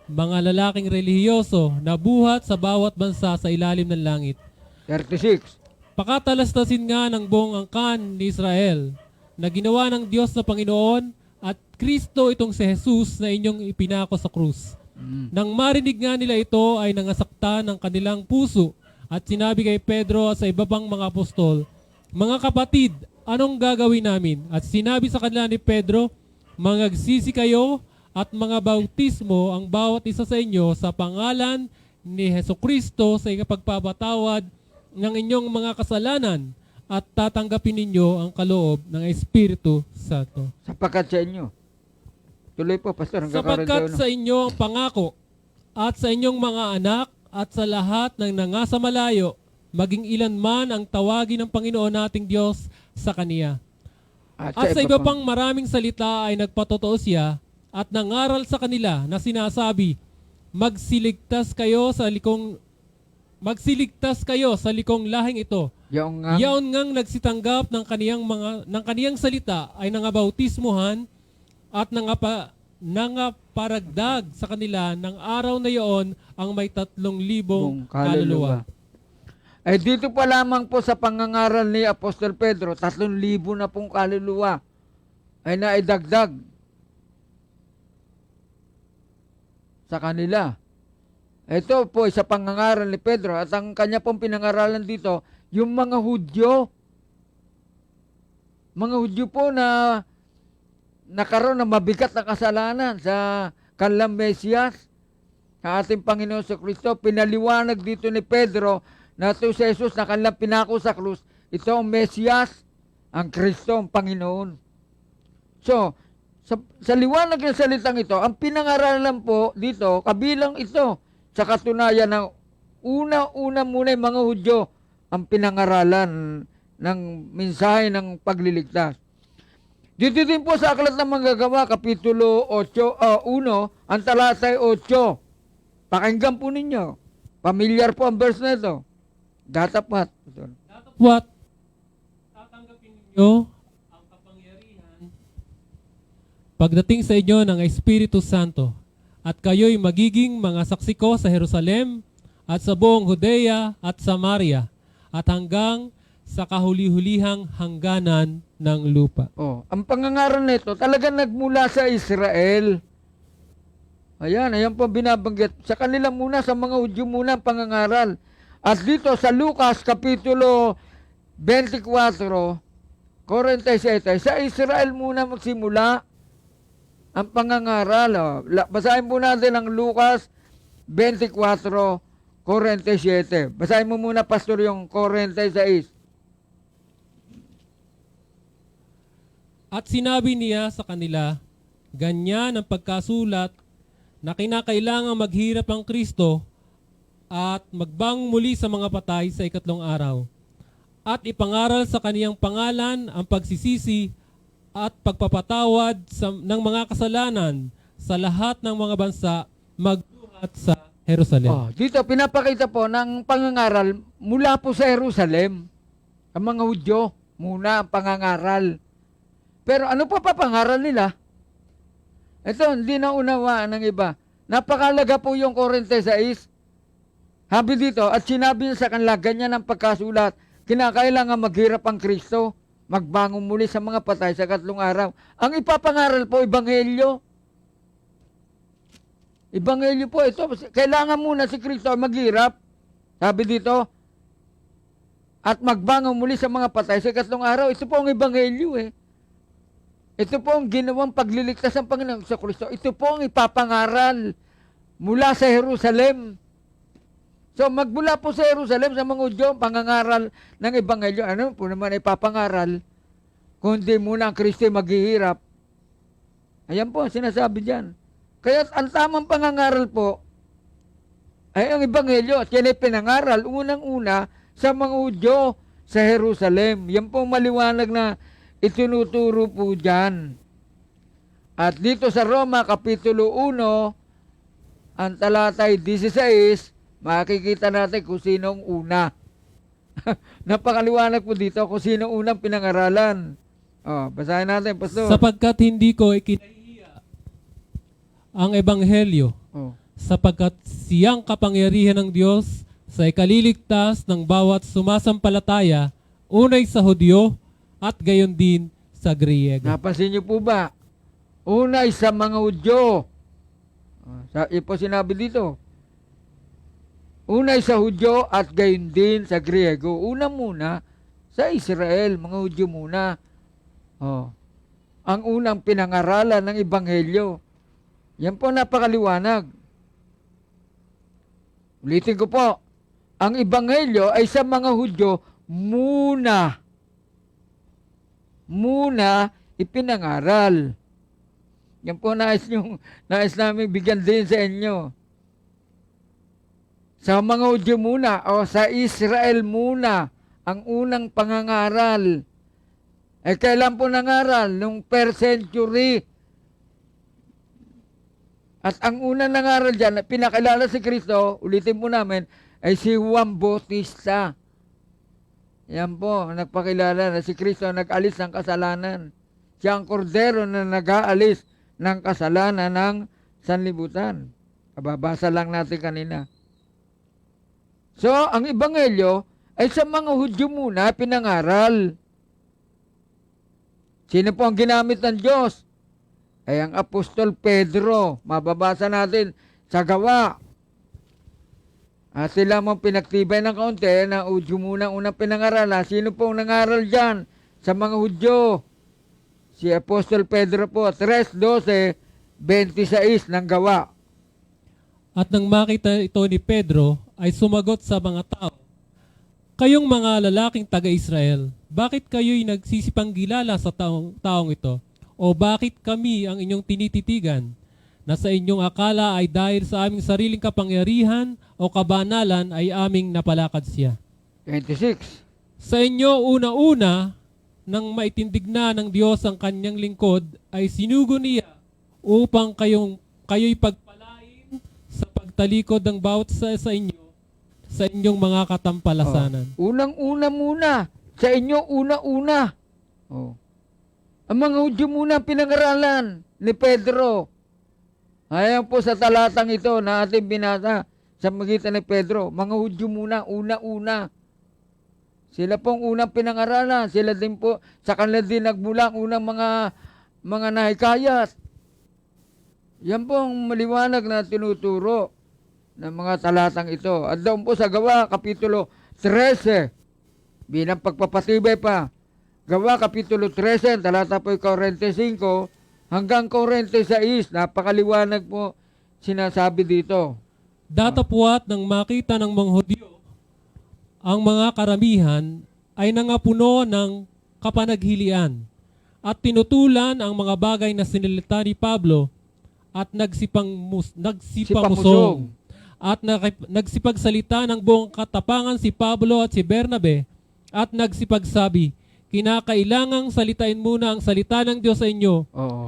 mga lalaking relihiyoso na buhat sa bawat bansa sa ilalim ng langit. 36. Pakatalastasin nga ng buong angkan ni Israel na ginawa ng Diyos na Panginoon at Kristo itong si Jesus na inyong ipinako sa krus. Nang marinig nga nila ito ay nangasakta ng kanilang puso at sinabi kay Pedro at sa iba pang mga apostol, mga kapatid, anong gagawin namin? At sinabi sa kanila ni Pedro, mangagsisi kayo at mga bautismo ang bawat isa sa inyo sa pangalan ni Jesucristo sa ikapagpapatawad ng inyong mga kasalanan at tatanggapin ninyo ang kaloob ng Espiritu Santo. Sapagkat sa inyo. Tuloy po, Pastor. Sapagkat sa inyo ang pangako at sa inyong mga anak at sa lahat ng nangasa malayo, maging ilan man ang tawagin ng Panginoon nating Diyos sa Kaniya. At sa iba pang maraming salita ay nagpatotoo siya at nangaral sa kanila na sinasabi, magsiligtas kayo sa likong lahing ito. Yaon ngang nagsitanggap ng kaniyang salita ay nangabautismuhan at nangaparagdag sa kanila ng araw na iyon ang may 3,000 kaluluwa. Ay dito pa lamang po sa pangangaral ni Apostol Pedro, 3,000 na pong kaluluwa ay naidagdag sa kanila. Ito po sa pangangaral ni Pedro at ang kanya pong pinangaralan dito, yung mga Hudyo. Mga Hudyo po na nakaroon ng mabigat na kasalanan sa kanilang Mesiyas, sa ating Panginoon sa Kristo. Pinaliwanag dito ni Pedro na ito si Jesus na kanilang pinako sa krus. Ito ang Mesiyas, ang Kristo, ang Panginoon. So, sa liwanag ng salitang ito, ang pinangaralan po dito, kabilang ito, sa katunayan ng una muna yung mga Hudyo ang pinangaralan ng mensahe ng pagliligtas. Dito din po sa Aklat ng Manggagawa, Kapitulo 1, ang talatay 8. Pakinggan po ninyo. Pamilyar po ang verse na ito. Datapat. Datapwat, tatanggapin ninyo ang kapangyarihan pagdating sa inyo ng Espiritu Santo, at kayo'y magiging mga saksi ko sa Jerusalem at sa buong Judea at Samaria at hanggang sa kahuli-hulihang hangganan ng lupa. Ang pangangaral nito talagang nagmula sa Israel. Ayan po binabanggit. Sa kanila muna, sa mga Hudyo muna ang pangangaral. At dito sa Lucas Kapitulo 24, 47, sa Israel muna magsimula ang pangangaral. Basahin po natin ang Lucas 24, 47. Basahin mo muna, Pastor, yung 46. At sinabi niya sa kanila, ganyan ang pagkasulat na kinakailangang maghirap ang Kristo at magbangon muli sa mga patay sa 3 araw. At ipangaral sa kaniyang pangalan ang pagsisisi at pagpapatawad ng mga kasalanan sa lahat ng mga bansa magduhat sa Jerusalem. Dito pinapakita po ng pangangaral mula po sa Jerusalem. Ang mga Hudyo muna ang pangangaral. Pero ano pa pangaral nila? Ito, hindi na unawaan ng iba. Napakalaga po yung 46. Habi dito, at sinabi niya sa kanila, ganyan ang pagkasulat, kinakailangan maghirap ang Kristo, magbangon muli sa mga patay sa 3 araw. Ang ipapangaral po, Ebanghelyo. Ebanghelyo po ito. Kailangan muna si Kristo maghirap. Sabi dito, at magbangon muli sa mga patay sa 3 araw. Ito po ang Ebanghelyo eh. Ito po ang ginawang pagliligtas ng Panginoon sa Kristo. Ito po ang ipapangaral mula sa Jerusalem. So magmula po sa Jerusalem sa mga Hudyo, pangangaral ng Ebanghelyo. Ano po naman ipapangaral? Kundi muna ang Kristo maghihirap. Ayan po ang sinasabi dyan. Kaya ang tamang pangangaral po ay ang Ebanghelyo. At yan ay pinangaral unang-una sa mga Hudyo sa Jerusalem. Yan po maliwanag na itinuturo po dyan. At dito sa Roma, Kapitulo 1, ang talatay 16, makikita natin kung sinong una. Napakaliwanag po dito kung sinong unang pinangaralan. Basahin natin, Pastor. Sapagkat hindi ko ikinahiya ang Ebanghelyo, sapagkat siyang kapangyarihan ng Diyos sa ikaliligtas ng bawat sumasampalataya, unay sa Hudyo at gayon din sa Griego. Napansin niyo po ba? Unay sa mga Hudyo. Ipo sinabi dito. Unay sa Hudyo at gayon din sa Griego. Una muna sa Israel, mga Hudyo muna. Ang unang pinangaralan ng Ebanghelyo. Yan po napakaliwanag. Ulitin ko po. Ang Ebanghelyo ay sa mga Hudyo muna ipinangaral. Yan po nais namin bigyan din sa inyo. Sa mga Hudyo muna o sa Israel muna ang unang pangangaral. Kailan po nangaral? Nung 1st century. At ang unang nangaral dyan, pinakilala si Kristo, ulitin po namin, ay si Juan Bautista. Yan po, nagpakilala na si Kristo nag-alis ng kasalanan. Siya ang kordero na nag-aalis ng kasalanan ng sanlibutan. Babasa lang natin kanina. So, ang ebanghelyo ay sa mga Hudyo muna pinangaral. Sino po ang ginamit ng Diyos? Ay ang Apostol Pedro. Mababasa natin sa Gawa. At sila mong pinagtibay ng kaunti na Hudyo muna unang pinangaralan. Sino po ang nangaral dyan sa mga Hudyo? Si Apostol Pedro po, 3:12-26 ng Gawa. At nang makita ito ni Pedro, ay sumagot sa mga tao, "Kayong mga lalaking taga-Israel, bakit kayo'y nagsisipanggilala sa taong ito? O bakit kami ang inyong tinititigan? Na sa inyong akala ay dahil sa aming sariling kapangyarihan o kabanalan ay aming napalakad siya. 26. Sa inyo una-una, nang maitindig na ng Diyos ang kanyang lingkod, ay sinugo niya upang kayo'y pagpalain sa pagtalikod ng bawat sa inyo sa inyong mga katampalasanan." Unang-una muna. Sa inyo, una-una. Ang mga Hudyo muna pinangaralan ni Pedro. Ayan po sa talatang ito na ating binasa sa magitan ni Pedro. Mga Hudyo muna, una-una. Sila pong unang pinangaralan. Sila din po, sa kanila din nagmula ang unang mga nahikayat. Yan po ang maliwanag na tinuturo ng mga talatang ito. At doon po sa Gawa, Kapitulo 13, bilang pagpapatibay pa, Gawa, Kapitulo 13, talata po 45 hanggang 46, napakaliwanag po sinasabi dito. Datapwat nang makita ng mga Hudyo, ang mga karamihan ay nangapuno ng kapanaghilian at tinutulan ang mga bagay na sinilita ni Pablo at nagsipamusong. At nagsipagsalita ng buong katapangan si Pablo at si Bernabe at nagsipagsabi, "Kinakailangang salitain muna ang salita ng Diyos sa inyo.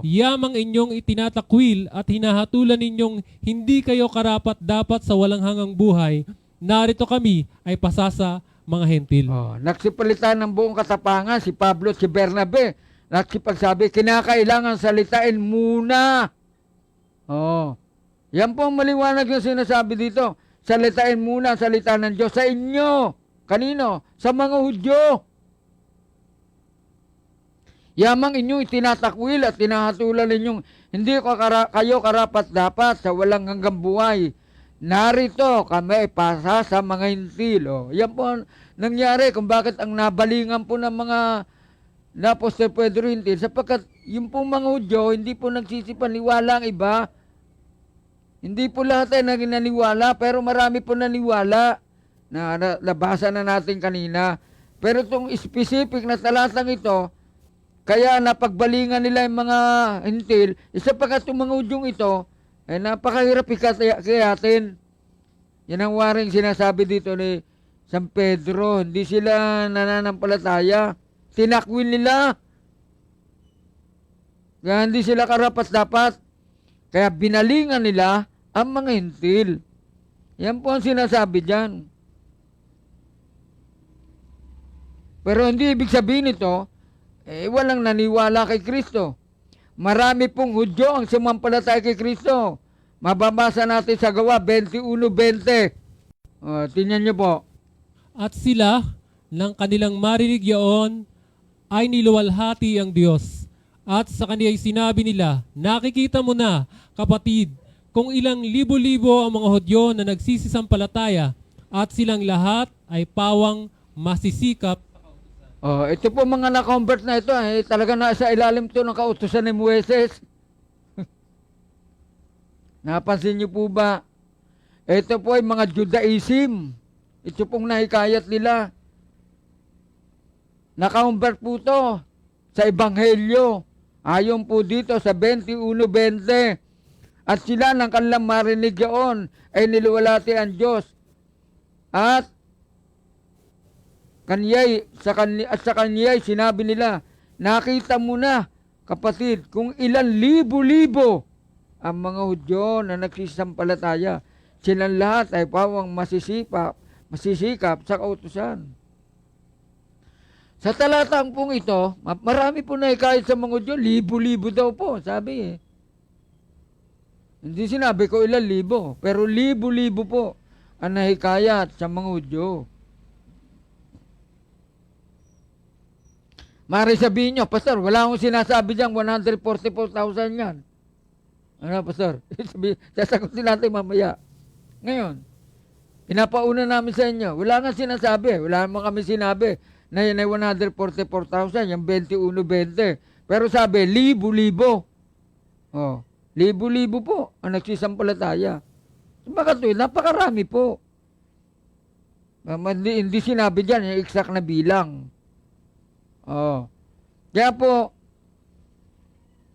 Yamang inyong itinatakwil at hinahatulan ninyong hindi kayo karapat-dapat sa walang hanggang buhay. Narito kami ay pasasa mga hentil." Nagsipalitan ng buong katapangan si Pablo at si Bernabe. Nagsipagsabi, kinakailangan salitain muna. Yan po ang maliwanag yung sinasabi dito. Salitain muna ang salita ng Diyos sa inyo. Kanino? Sa mga Hudyo. Yamang inyong itinatakwil at tinahatulan ninyong hindi kayo karapat-dapat sa walang hanggang buhay. Narito kami pasa sa mga hintil. Yan po ang nangyari kung bakit ang nabalingan po ng mga Apostol Pedro hintil. Sapagkat yung pong mga Hudyo, hindi po nagsisipaniwala ang iba. Hindi po lahat ay naniwala, pero marami po naniwala na nabasa na natin kanina. Pero itong specific na talatang ito, kaya napagbalingan nila yung mga hintil, sapagkat yung mga Hudyong ito, ay napakahirap ikayatin. Yan ang waring sinasabi dito ni San Pedro, hindi sila nananampalataya. Tinakwil nila. Kaya hindi sila karapat-dapat. Kaya binalingan nila ang mga hintil. Yan po ang sinasabi dyan. Pero hindi ibig sabihin ito, walang naniwala kay Kristo. Marami pong Hudyo ang sumampalataya kay Kristo. Mababasa natin sa Gawa 21:20. Tingnan nyo po. At sila, nang kanilang marinig yaon, ay niluwalhati ang Diyos. At sa kaniya'y sinabi nila, "Nakikita mo na, kapatid, kung ilang libo-libo ang mga Hudyo na nagsisisampalataya at silang lahat ay pawang masisikap." Ito po mga na-convert na ito, talaga nasa ilalim ito ng kautusan ni Moises. Napansin niyo po ba? Ito po ay mga Judaism. Ito pong nahikayat nila. Na-convert po ito sa Ebanghelyo. Ayon po dito sa 21:20. At sila ng kanilang marinig yaon ay niluwalhati ang Diyos. At sa kanya'y sinabi nila, "Nakita mo na, kapatid, kung ilan libo-libo ang mga Hudyo na nagsisampalataya. Silang lahat ay pawang masisikap sa kautusan. Sa talatang pong ito, marami po na ikayat sa mga Hudyo, libo-libo daw po, sabi eh. Hindi sinabi ko ilang libo, pero libo-libo po ang nahikayat sa mga Hudyo. Mari sabihin nyo, Pastor, wala akong sinasabi dyan, 144,000 yan. Ano, Pastor? Sasagutin natin mamaya. Ngayon, pinapauna namin sa inyo, wala nga sinasabi, wala naman kami sinabi na yun ay 144,000, yung 21-20. Pero sabi, libo-libo. Oh, libo-libo po ang nagsisampalataya. Bakit napakarami po. Hindi sinabi dyan, yung exact na bilang. Oh. Kaya po,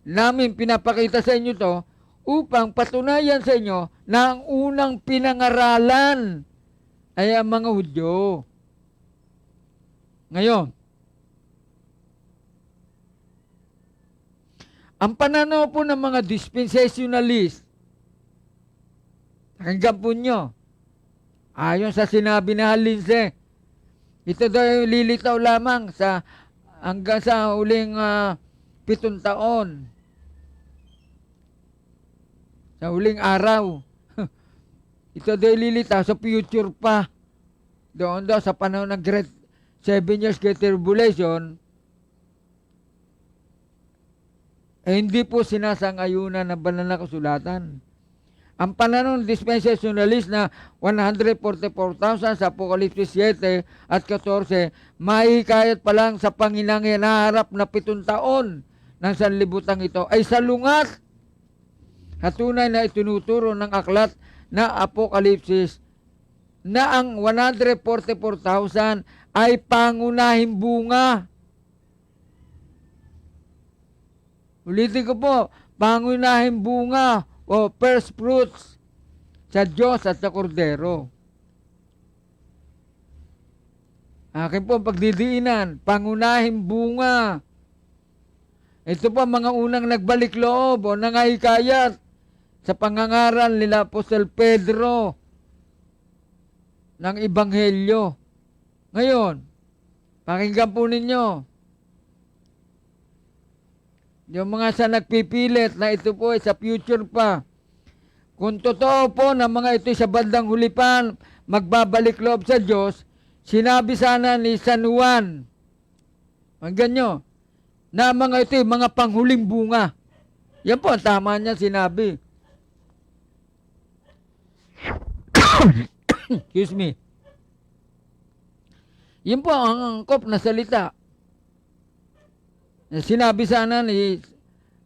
namin pinapakita sa inyo to upang patunayan sa inyo na ang unang pinangaralan ay ang mga Hudyo. Ngayon, ang pananaw po ng mga dispensationalist, pakinggan po nyo, ayon sa sinabi na Halinse, ito daw lilitaw lamang hanggang sa huling 7 taon. Sa huling araw. Ito daw lilitaw sa future pa. Doon daw sa panahon ng Great 7 Years Great Tribulation, hindi po sinasang-ayunan ng banal na kasulatan. Ang pananaw ng dispensationalist na 144,000 sa Apokalipsis 7 at 14, mahikayat pa lang sa panginangarap na 7 taon ng sanlibutan ito ay salungat. Hatunay na itinuturo ng aklat na Apokalipsis na ang 144,000 ay pangunahing bunga. Ulitin ko po, pangunahing bunga o first fruits sa Diyos at sa Kordero. Akin po pagdidiinan, pangunahing bunga. Ito po mga unang nagbalik loob o nangahikayat sa pangangaral nila Apostol Pedro ng Ebanghelyo. Ngayon, pakinggan po ninyo. Yung mga sa nagpipilit na ito po ay sa future pa. Kung totoo po na mga ito sa bandang hulipan, magbabalik loob sa Diyos, sinabi sana ni San Juan, pakinggan nyo, na mga ito ay mga panghuling bunga. Yan po, tama niya sinabi. Excuse me. Yan po ang angkop na salita. Sinabi sana ni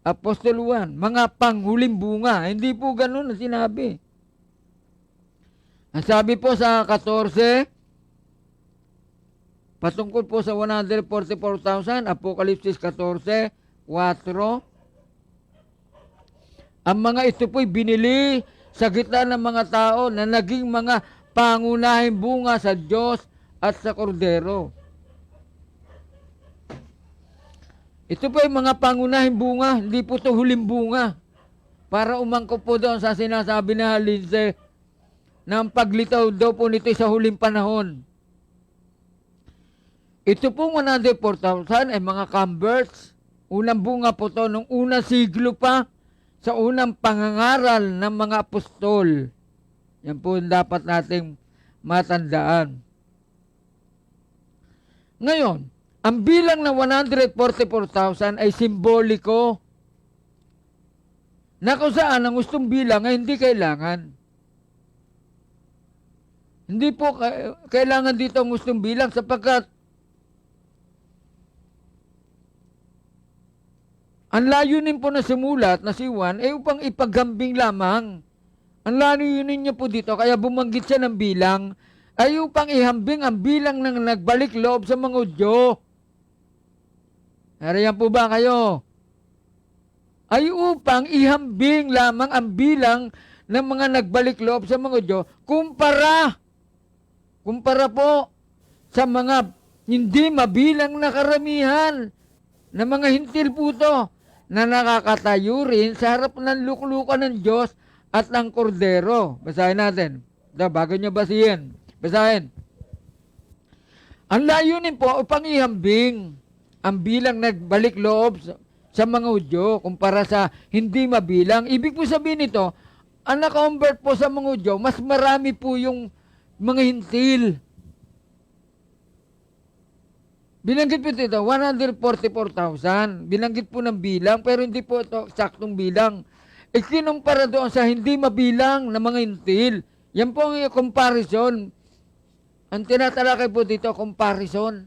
Apostol Juan, mga panghuling bunga. Hindi po ganun na sinabi. Ang sabi po sa 14, patungkol po sa 144,000, Apokalipsis 14, 4, ang mga ito po'y binili sa gitna ng mga tao na naging mga pangunahing bunga sa Diyos at sa Kordero. Ito po ay mga pangunahing bunga, hindi po ito huling bunga. Para umangkop po doon sa sinasabi na Halinse na ang paglitaw daw po nito sa huling panahon. Ito po 104,000 ay mga converts. Unang bunga po ito nung unang siglo pa sa unang pangangaral ng mga apostol. Yan po yung dapat nating matandaan. Ngayon, ang bilang na 144,000 ay simboliko na kung saan ang gustong bilang ay hindi kailangan. Hindi po kailangan dito ang gustong bilang sapagkat ang layunin po na sumulat na si Juan ay upang ipagambing lamang. Ang layunin niya po dito, kaya bumanggit siya ng bilang, ay upang ihambing ang bilang ng nagbalik loob sa mga Hudyo. Nariyan po ba kayo? Ay upang ihambing lamang ang bilang ng mga nagbalik loob sa mga Hudyo, kumpara po sa mga hindi mabilang na karamihan na mga hintil po to na nakakatayo rin sa harap ng luklukan ng Diyos at ng Kordero. Basahin natin. Bago nyo basahin. Ang layunin po upang ihambing ang bilang nagbalik loob sa mga Hudyo kumpara sa hindi mabilang. Ibig po sabihin nito, ang naka-convert po sa mga Hudyo, mas marami po yung mga hintil. Binanggit po dito, 144,000. Binanggit po ng bilang, pero hindi po ito saktong bilang. Ikinumpara doon sa hindi mabilang na mga hintil. Yan po ang comparison. Ang tinatalakay po dito, comparison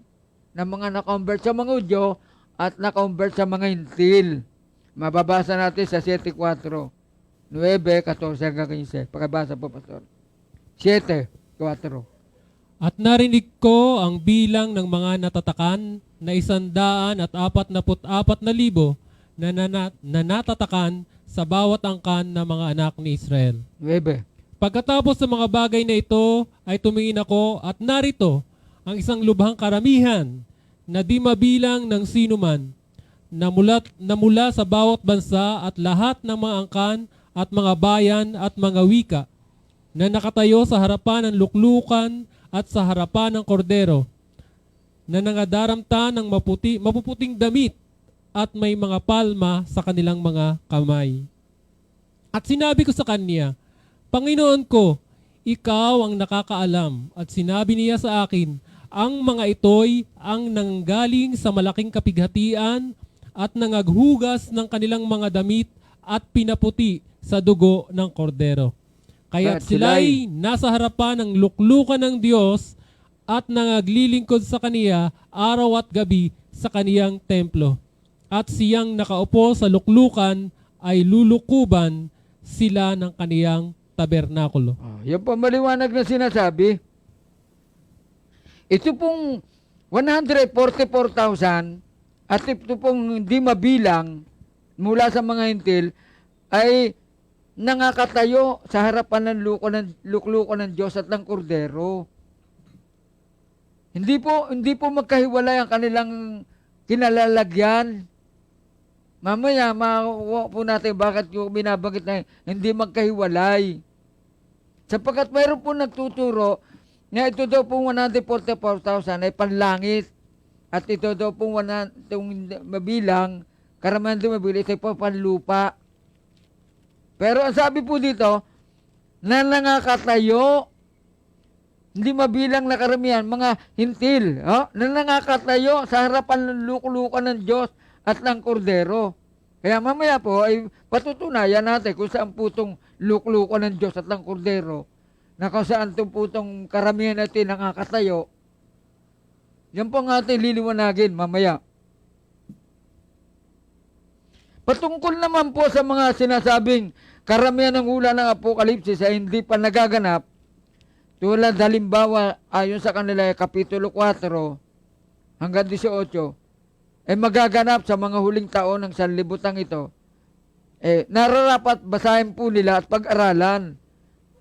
ng mga na-convert sa mga Hudyo at na-convert sa mga hintil. Mababasa natin sa 7:4, 9:14 hanggang 15. Pakibasa po, Pastor. 7:4. At narinig ko ang bilang ng mga natatakan na 144,000 na natatakan sa bawat angkan ng mga anak ni Israel. 9. Pagkatapos sa mga bagay na ito ay tumingin ako at narito ang isang lubhang karamihan na di mabilang ng sinuman na mula sa bawat bansa at lahat ng mga angkan at mga bayan at mga wika na nakatayo sa harapan ng luklukan at sa harapan ng Kordero, na nangadaramta ng mapuputing damit at may mga palma sa kanilang mga kamay. At sinabi ko sa kanya, Panginoon ko, ikaw ang nakakaalam. At sinabi niya sa akin, ang mga ito'y ang nanggaling sa malaking kapighatian at nangaghugas ng kanilang mga damit at pinaputi sa dugo ng Kordero. Kaya't sila'y nasa harapan ng luklukan ng Diyos at nangaglilingkod sa Kaniya araw at gabi sa Kaniyang templo. At siyang nakaupo sa luklukan ay lulukuban sila ng Kaniyang tabernakulo. Yan po maliwanag na sinasabi. Ito pong 144,000 at ito pong hindi mabilang mula sa mga hintil ay nangakatayo sa harapan ng luklukan ng Diyos at ng Kordero. Hindi po magkahiwalay ang kanilang kinalalagyan. Mamaya, makuha po natin bakit yung binabanggit na hindi magkahiwalay. Sapagkat mayroon po nagtuturo na ito daw pong 144,000 ay panlangit. At ito daw pong mabilang, karamihan daw mabilang, ito po panlupa. Pero ang sabi po dito, na nangakatayo, hindi mabilang na karamihan, mga hintil, na nangakatayo sa harapan ng luklukan ng Diyos at ng Kordero. Kaya mamaya po ay patutunayan natin kung saan po itong luklukan ng Diyos at ng Kordero, na kung saan itong po itong karamihan natin nangakatayo. Yan po ang ating liliwanagin mamaya. Patungkol naman po sa mga sinasabing karamihan ng hula ng Apokalipsis ay hindi pa nagaganap, tulad halimbawa ayon sa kanila Kapitulo 4 hanggang 18, ay magaganap sa mga huling taon ng sanlibutang ito, nararapat basahin po nila at pag-aralan.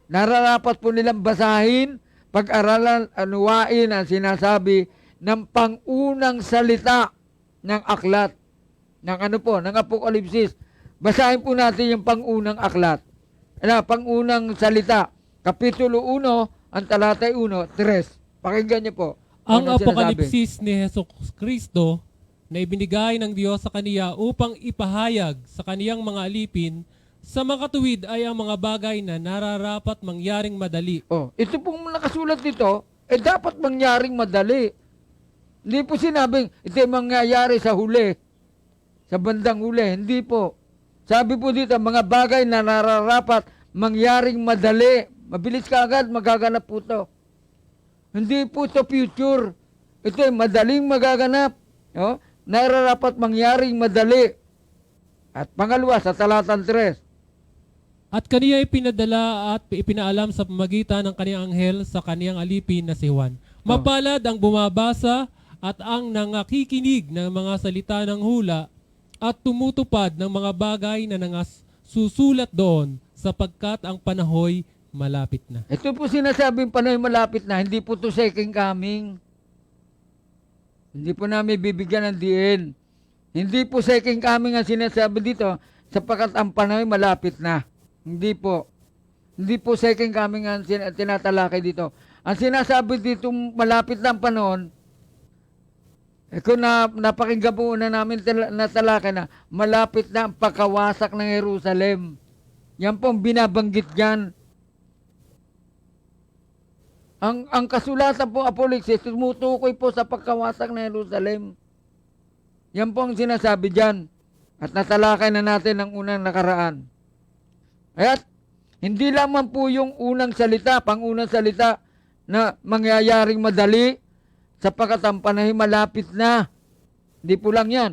Nararapat po nilang basahin, pag-aralan, anuwain ang sinasabi ng pangunang salita ng aklat, ng Apokalipsis. Basahin po natin yung pangunang aklat. Pangunang salita. Kapitulo 1, ang talatay 1:3. Pakinggan niyo po. Ang Apokalipsis ni Hesus Kristo na ibinigay ng Diyos sa Kaniya upang ipahayag sa Kaniyang mga alipin sa makatuwid ay ang mga bagay na nararapat mangyaring madali. Ito pong nakasulat dito, dapat mangyaring madali. Hindi po sinabing ito mangyayari sa huli, sa bandang huli. Hindi po. Sabi po dito, mga bagay na nararapat mangyaring madali. Mabilis ka agad, magaganap po ito. Hindi po ito future. Ito ay madaling magaganap. Nararapat mangyaring madali. At pangalawa, sa talatang 3. At kaniya ipinadala at ipinaalam sa pamagitan ng kaniyang anghel sa kaniyang alipin na si Juan. Mapalad ang bumabasa at ang nangakikinig ng mga salita ng hula at tumutupad ng mga bagay na susulat doon sapagkat ang panahoy malapit na. Ito po sinasabing panahoy malapit na, hindi po ito second coming. Hindi po namin bibigyan ng diin. Hindi po second coming ang sinasabi dito sapagkat ang panahon malapit na. Hindi po. Hindi po second coming ang tinatalakay dito. Ang sinasabi dito malapit na ang panahon, kung napakinggan po na namin natalakay na malapit na ang pagkawasak ng Jerusalem. Yan po ang binabanggit dyan. Ang kasulatan po Apokalipsis tumutukoy po sa pagkawasak ng Jerusalem. Yan po ang sinasabi dyan. At natalakay na natin ang unang nakaraan. At hindi lamang po yung unang salita, pangunang salita na mangyayaring madali sapagkat ang panahon malapit na. Hindi po lang yan.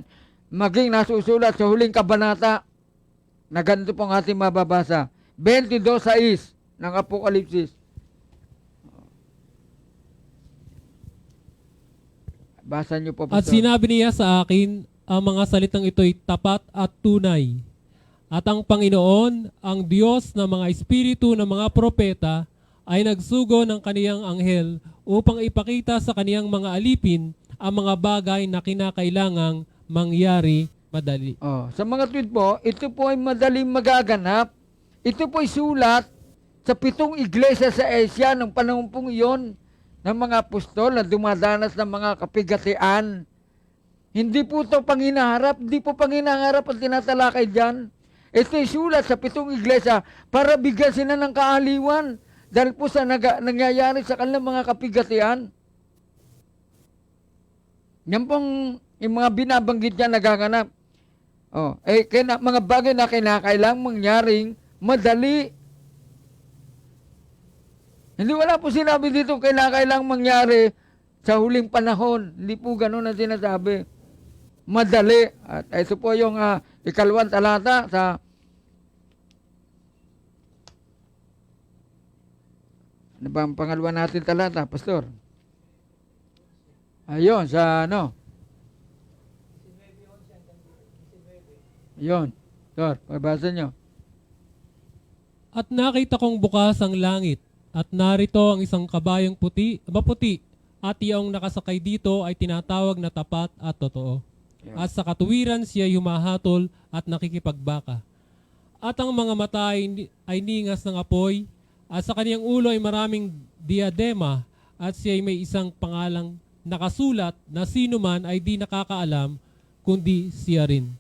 Maging nasusulat sa huling kabanata na ganito pong ating mababasa. 22:6 ng Apokalipsis. Basa niyo po. At sinabi niya sa akin, ang mga salitang ito'y tapat at tunay. At ang Panginoon, ang Diyos ng mga espiritu ng mga propeta, ay nagsugo ng kaniyang anghel upang ipakita sa kaniyang mga alipin ang mga bagay na kinakailangang mangyari madali. Sa mga tweet po, ito po ay madaling magaganap. Ito po ay sulat sa 7 iglesia sa Asia ng panahon pong iyon ng mga apostol na dumadanas ng mga kapigatian. Hindi po ito panginaharap, hindi po panginaharap ang tinatalakay dyan. Ito ay sulat sa 7 iglesia para bigyan sila ng kaaliwan dahil po sa nangyayari sa kanilang mga kapigatian. Yan pong yung mga binabanggit niya nagaganap. Mga bagay na kinakailangang mangyaring madali. Hindi wala po sinabi dito kailangang mangyari sa huling panahon. Hindi po ganun ang sinasabi. Madali. At ito po yung 2 talata sa ano ba ang pangalawa natin talata, Pastor? Ayun, sa ano? Ayun. Pastor, pagbasa nyo. At nakita kong bukas ang langit, at narito ang isang kabayong maputi, at iyong nakasakay dito ay tinatawag na tapat at totoo. At sa katuwiran siya humahatol at nakikipagbaka. At ang mga mata ay ningas ng apoy, at sa kaniyang ulo ay maraming diadema, at siya ay may isang pangalang nakasulat na sino man ay di nakakaalam, kundi siya rin.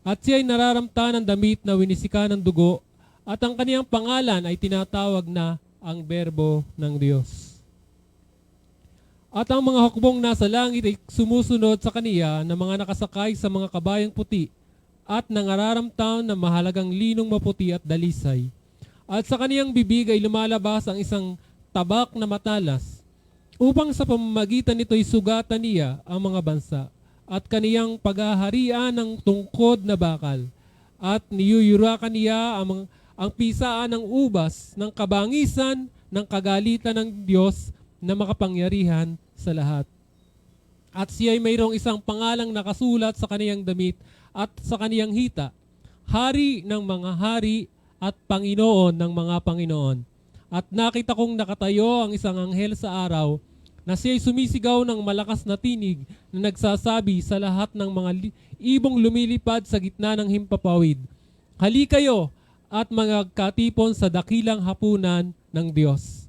At siya ay nararamta ng damit na winisika ng dugo, at ang kaniyang pangalan ay tinatawag na ang Berbo ng Diyos. At ang mga hukbong nasa langit ay sumusunod sa kaniya na mga nakasakay sa mga kabayang puti at nangararamtam ng mahalagang linong maputi at dalisay. At sa kaniyang bibig ay lumalabas ang isang tabak na matalas upang sa pamamagitan nito'y sugatan niya ang mga bansa at kaniyang paghaharian ng tungkod na bakal at niyuyurakan niya ang pisaan ng ubas ng kabangisan ng kagalitan ng Diyos na makapangyarihan sa lahat. At siya ay mayroong isang pangalang nakasulat sa kaniyang damit at sa kaniyang hita, Hari ng mga hari at Panginoon ng mga Panginoon. At nakita kong nakatayo ang isang anghel sa araw na siya'y sumisigaw ng malakas na tinig na nagsasabi sa lahat ng mga ibong lumilipad sa gitna ng himpapawid, Hali kayo at magkatipon sa dakilang hapunan ng Diyos,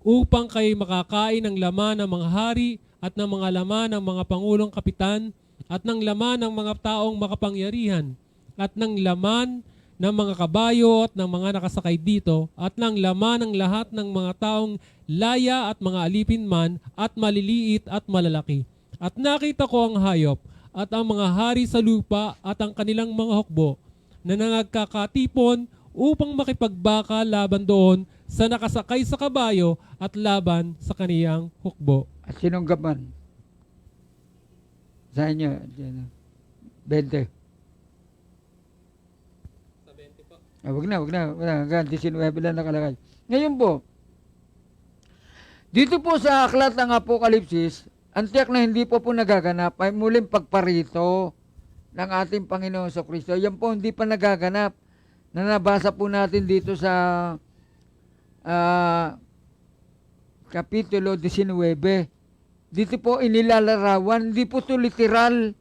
upang kayo makakain ng laman ng mga hari at ng mga laman ng mga pangulong kapitan at ng laman ng mga taong makapangyarihan at ng laman ng mga kabayo at ng mga nakasakay dito at ng laman ng lahat ng mga taong laya at mga alipin man at maliliit at malalaki. At nakita ko ang hayop at ang mga hari sa lupa at ang kanilang mga hukbo na nagkakatipon upang makipagbaka laban doon sa nakasakay sa kabayo at laban sa kaniyang hukbo. At sinong gaman? Sa inyo, 20. Wag na. Hanggang 19 lang nakalagay. Ngayon po, dito po sa aklat ng Apokalipsis, ang tiyak na hindi po nagaganap ay muling pagparito ng ating Panginoon sa Kristo. Yan po hindi pa nagaganap na nabasa po natin dito sa Kapitulo 19. Dito po inilalarawan, hindi po ito literal.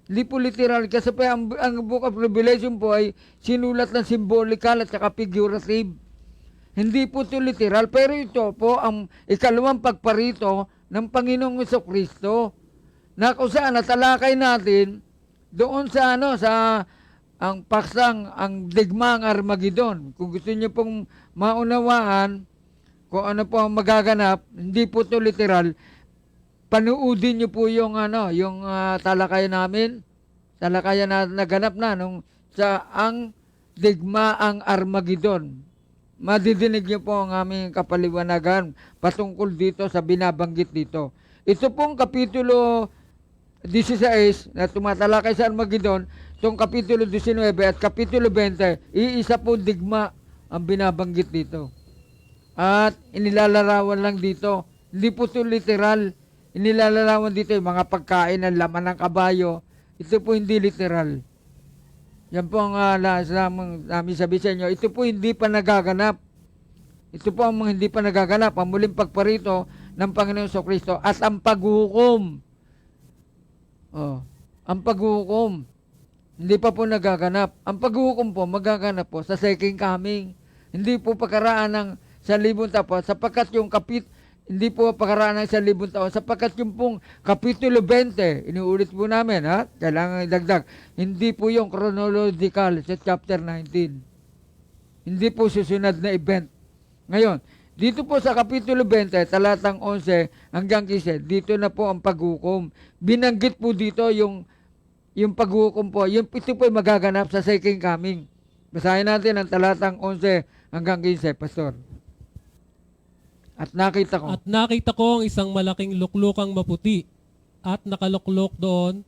Hindi po literal. Kasi po ang Book of Revelation po ay sinulat ng symbolical at saka figurative. Hindi po ito literal. Pero ito po ang ikalawang pagparito ng Panginoong Jesucristo. Na kung saan natalakay natin doon sa ang paksang, ang digmaang Armageddon. Kung gusto niyo pong maunawaan kung ano po ang magaganap, hindi po ito literal. Panuudin niyo po yung talakayan namin. Talakayan na naganap na ang digmaang Armageddon. Madidinig niyo po ang aming kapaliwanagan patungkol dito sa binabanggit dito. Ito pong kapitulo 16 na tumatalakay sa Armageddon, itong kapitulo 19 at kapitulo 20, iisa po digma ang binabanggit dito. At inilalarawan lang dito. Hindi po ito literal. Inilalarawan dito yung mga pagkain ng laman ng kabayo. Ito po hindi literal. Yan po ang namin sabi sa inyo. Ito po hindi pa nagaganap. Ito po ang mga hindi pa nagaganap. Ang muling pagparito ng Panginoon Jesucristo at ang paghukom. Ang paghukom. Hindi pa po nagaganap. Ang paghukom po, magaganap po sa second coming. Hindi po pagkaraan ng 1,000 taon sapagkat yung hindi po pagkaraan ng 1,000 taon sapagkat yung pong kapitulo 20, inuulit po namin, kailangan idagdag. Hindi po yung chronological sa chapter 19. Hindi po susunod na event. Ngayon, dito po sa kapitulo 20, talatang 11 hanggang 15, dito na po ang paghukom. Binanggit po dito yung paghukom po. Ito po ay magaganap sa second coming. Basahin natin ang talatang 11 hanggang 15, Pastor. At nakita ko ang isang malaking luklukang maputi at nakaluklok doon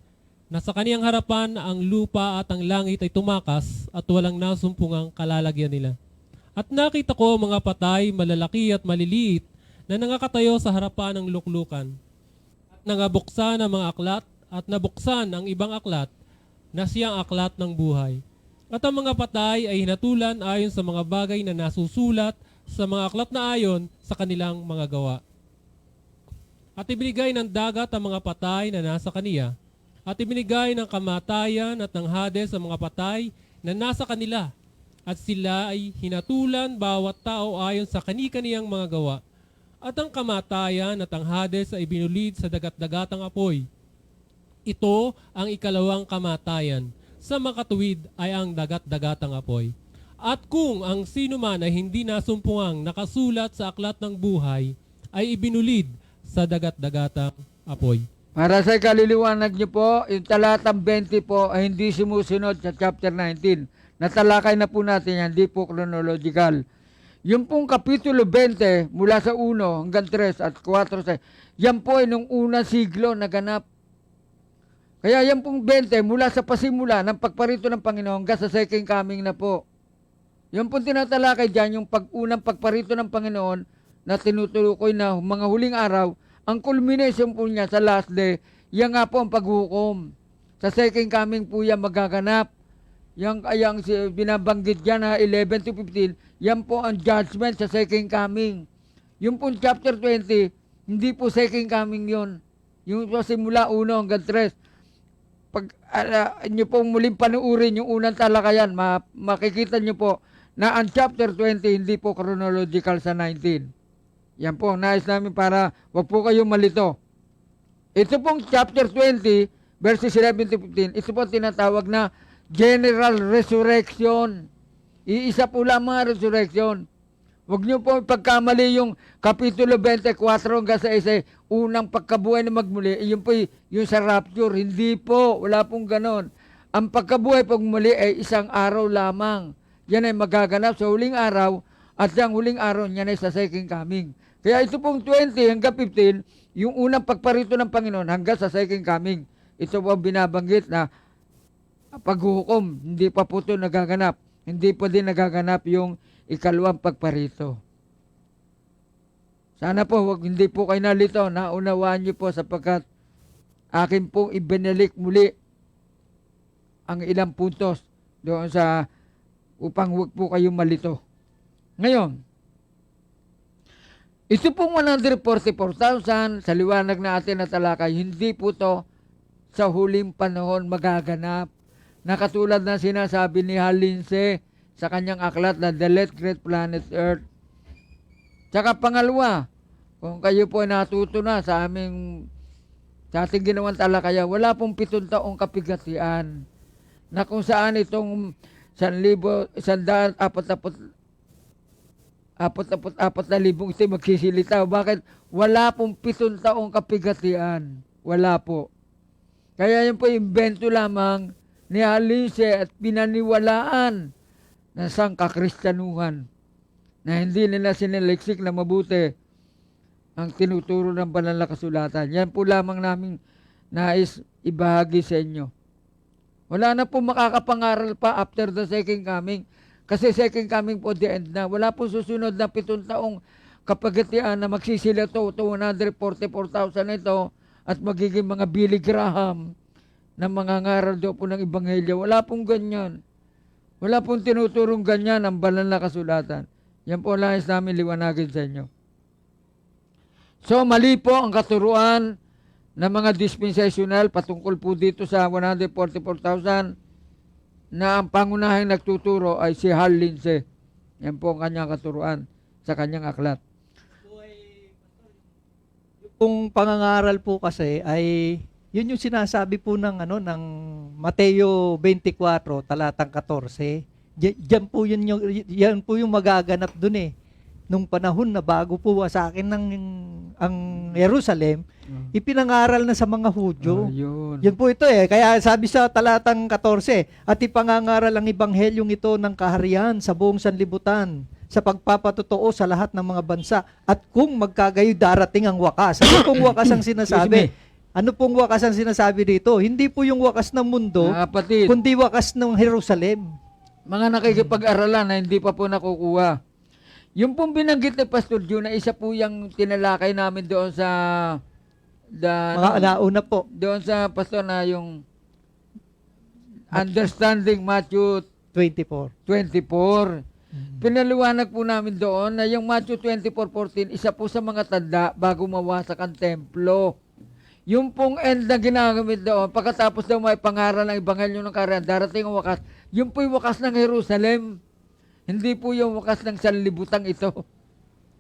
na sa kaniyang harapan ang lupa at ang langit ay tumakas at walang nasumpungang kalalagyan nila. At nakita ko mga patay, malalaki at maliliit na nangakatayo sa harapan ng luklukan. At nangabuksan ang mga aklat at nabuksan ang ibang aklat na siyang aklat ng buhay. At ang mga patay ay hinatulan ayon sa mga bagay na nasusulat sa mga aklat na ayon sa kanilang mga gawa. At ibinigay ng dagat ang mga patay na nasa kaniya. At ibinigay ng kamatayan at ng Hades ang mga patay na nasa kanila. At sila ay hinatulan bawat tao ayon sa kani-kaniyang mga gawa. At ang kamatayan at ang Hades ay binulid sa dagat-dagatang apoy. Ito ang ikalawang kamatayan. Sa makatuwid ay ang dagat-dagatang apoy. At kung ang sino man ay hindi nasumpungang nakasulat sa aklat ng buhay, ay ibinulid sa dagat-dagatang apoy. Para sa kaliliwanag niyo po, yung talatang 20 po ay hindi sumusunod sa chapter 19. Natalakay na po natin yan, hindi po chronological. Yung pong kapitulo 20, mula sa 1 hanggang 3 at 4, yan po ay nung unang siglo naganap. Kaya yan pong 20, mula sa pasimula ng pagparito ng Panginoon hanggang sa second coming na po. Yung pong tinatalakay dyan, yung unang pagparito ng Panginoon na tinutukoy na mga huling araw, ang culmination po niya sa last day, yan nga po ang paghukom. Sa second coming po yan magaganap. Yang binabanggit dyan na 11 to 15, yan po ang judgment sa second coming. Yung po chapter 20, hindi po second coming yon. Yung po simula 1 hanggang 3. Pag nyo pong muling panuurin yung unang talakayan, makikita nyo po na ang chapter 20 hindi po chronological sa 19. Yan po, nais namin para wag po kayong malito. Ito pong chapter 20, verses 11 to 15, ito po tinatawag na general resurrection. Iisa po lang mga resurrection. Huwag niyo po pagkamali yung kapitulo 24 hanggang sa 6, unang pagkabuhay na magmuli, yun po yung sa rapture. Hindi po, wala pong ganon. Ang pagkabuhay pag muli ay isang araw lamang. Yan ay magaganap sa huling araw at yung huling araw yan ay sa second coming. Kaya ito pong 20 hanggang 15, yung unang pagparito ng Panginoon hanggang sa second coming. Ito po binabanggit na paghukom, hindi pa po ito nagaganap. Hindi pa din nagaganap yung ikalawang pagparito. Sana po, hindi po kayo nalito, naunawaan niyo po sapagkat akin pong ibinalik muli ang ilang puntos doon sa upang huwag po kayong malito. Ngayon, ito pong 144,000 sa liwanag na atin na talakay, hindi po to sa huling panahon magaganap. Na katulad na sinasabi ni Hal Lindsey sa kanyang aklat na The Late Great Planet Earth. Tsaka pangalawa, kung kayo po ay natuto na sa ating ginawang talakaya, wala pong 7 taong kapigatian na kung saan itong 1,144,000 ito magsisilita. Bakit? Wala pong 7 taong kapigatian. Wala po. Kaya yun po imbento lamang ni Hal Lindsey at pinaniwalaan ng sangkakristyanuhan na hindi nila sineleksik na mabuti ang tinuturo ng banal na kasulatan. Yan po lamang namin nais ibahagi sa inyo. Wala na po makakapangaral pa after the second coming. Kasi second coming po the end na. Wala po susunod na 7 taong kapagatian na magsisila to 144,000 ito at magiging mga Billy Graham na mga ngaral do po ng Ebanghelyo. Wala pong ganyan. Wala pong tinuturong ganyan ang banal na kasulatan. Yan po nais namin liwanagin sa inyo. So, mali po ang katuruan ng mga dispensational patungkol po dito sa 144,000 na ang pangunahing nagtuturo ay si Hal Lindsey. Yan po ang kanyang katuruan sa kanyang aklat. Kung pangangaral po kasi ay yun yung sinasabi po ng ng Mateo 24 talatang 14. Yan po yung magaganap dun eh. Nung panahon na bago po sa akin ang Jerusalem, ipinangaral na sa mga Hudyo. Yan po ito eh. Kaya sabi sa talatang 14, at ipangangaral ang ebanghelyong ito ng kaharian sa buong sanlibutan sa pagpapatotoo sa lahat ng mga bansa. At kung magkagayo darating ang wakas. Ano pong wakas ang sinasabi? Ano pong wakas ang sinasabi dito? Hindi po yung wakas ng mundo, kundi wakas ng Jerusalem. Mga nakikipag-aralan na hindi pa po nakukuha. Yung pong binanggit ni Pastor June na isa po yung tinalakay namin doon sa mga alauna po. Doon sa pastor na yung understanding Matthew 24. Pinaliwanag po namin doon na yung Matthew 24:14, isa po sa mga tanda bago mawasak ang templo. Yung pong end na ginagamit doon, pagkatapos daw may pangaral ng Ebanghelyo ng Kaharian, darating ang wakas, yung po yung wakas ng Jerusalem. Hindi po yung wakas ng sanlibutan ito.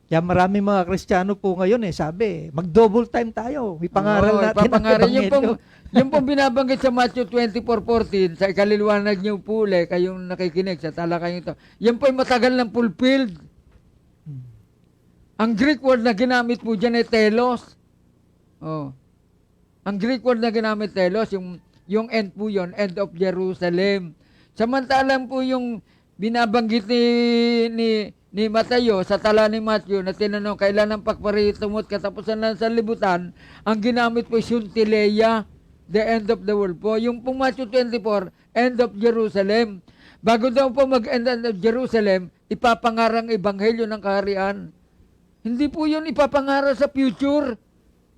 Kaya maraming mga Kristiyano po ngayon sabi, mag-double time tayo. May pangaral natin ang Ebanghelyo. Yung pong binabanggit sa Matthew 24:14, sa ikaliliwanag niyo po kayong nakikinig sa talakay ito, yan po yung matagal ng fulfilled. Ang Greek word na ginamit po dyan ay telos. Ang Greek word na ginamit telos, yung end po yun, end of Jerusalem. Samantalang po yung binabanggit ni Mateo sa tala ni Matthew na tinanong kailan ang pagparitumot katapusan ng sanlibutan, ang ginamit po yung Tileia, the end of the world po. Yung pong Matthew 24, end of Jerusalem. Bago daw po mag-end of Jerusalem, ipapangarang ebanghelyo ng kaharian. Hindi po yun ipapangaral sa future.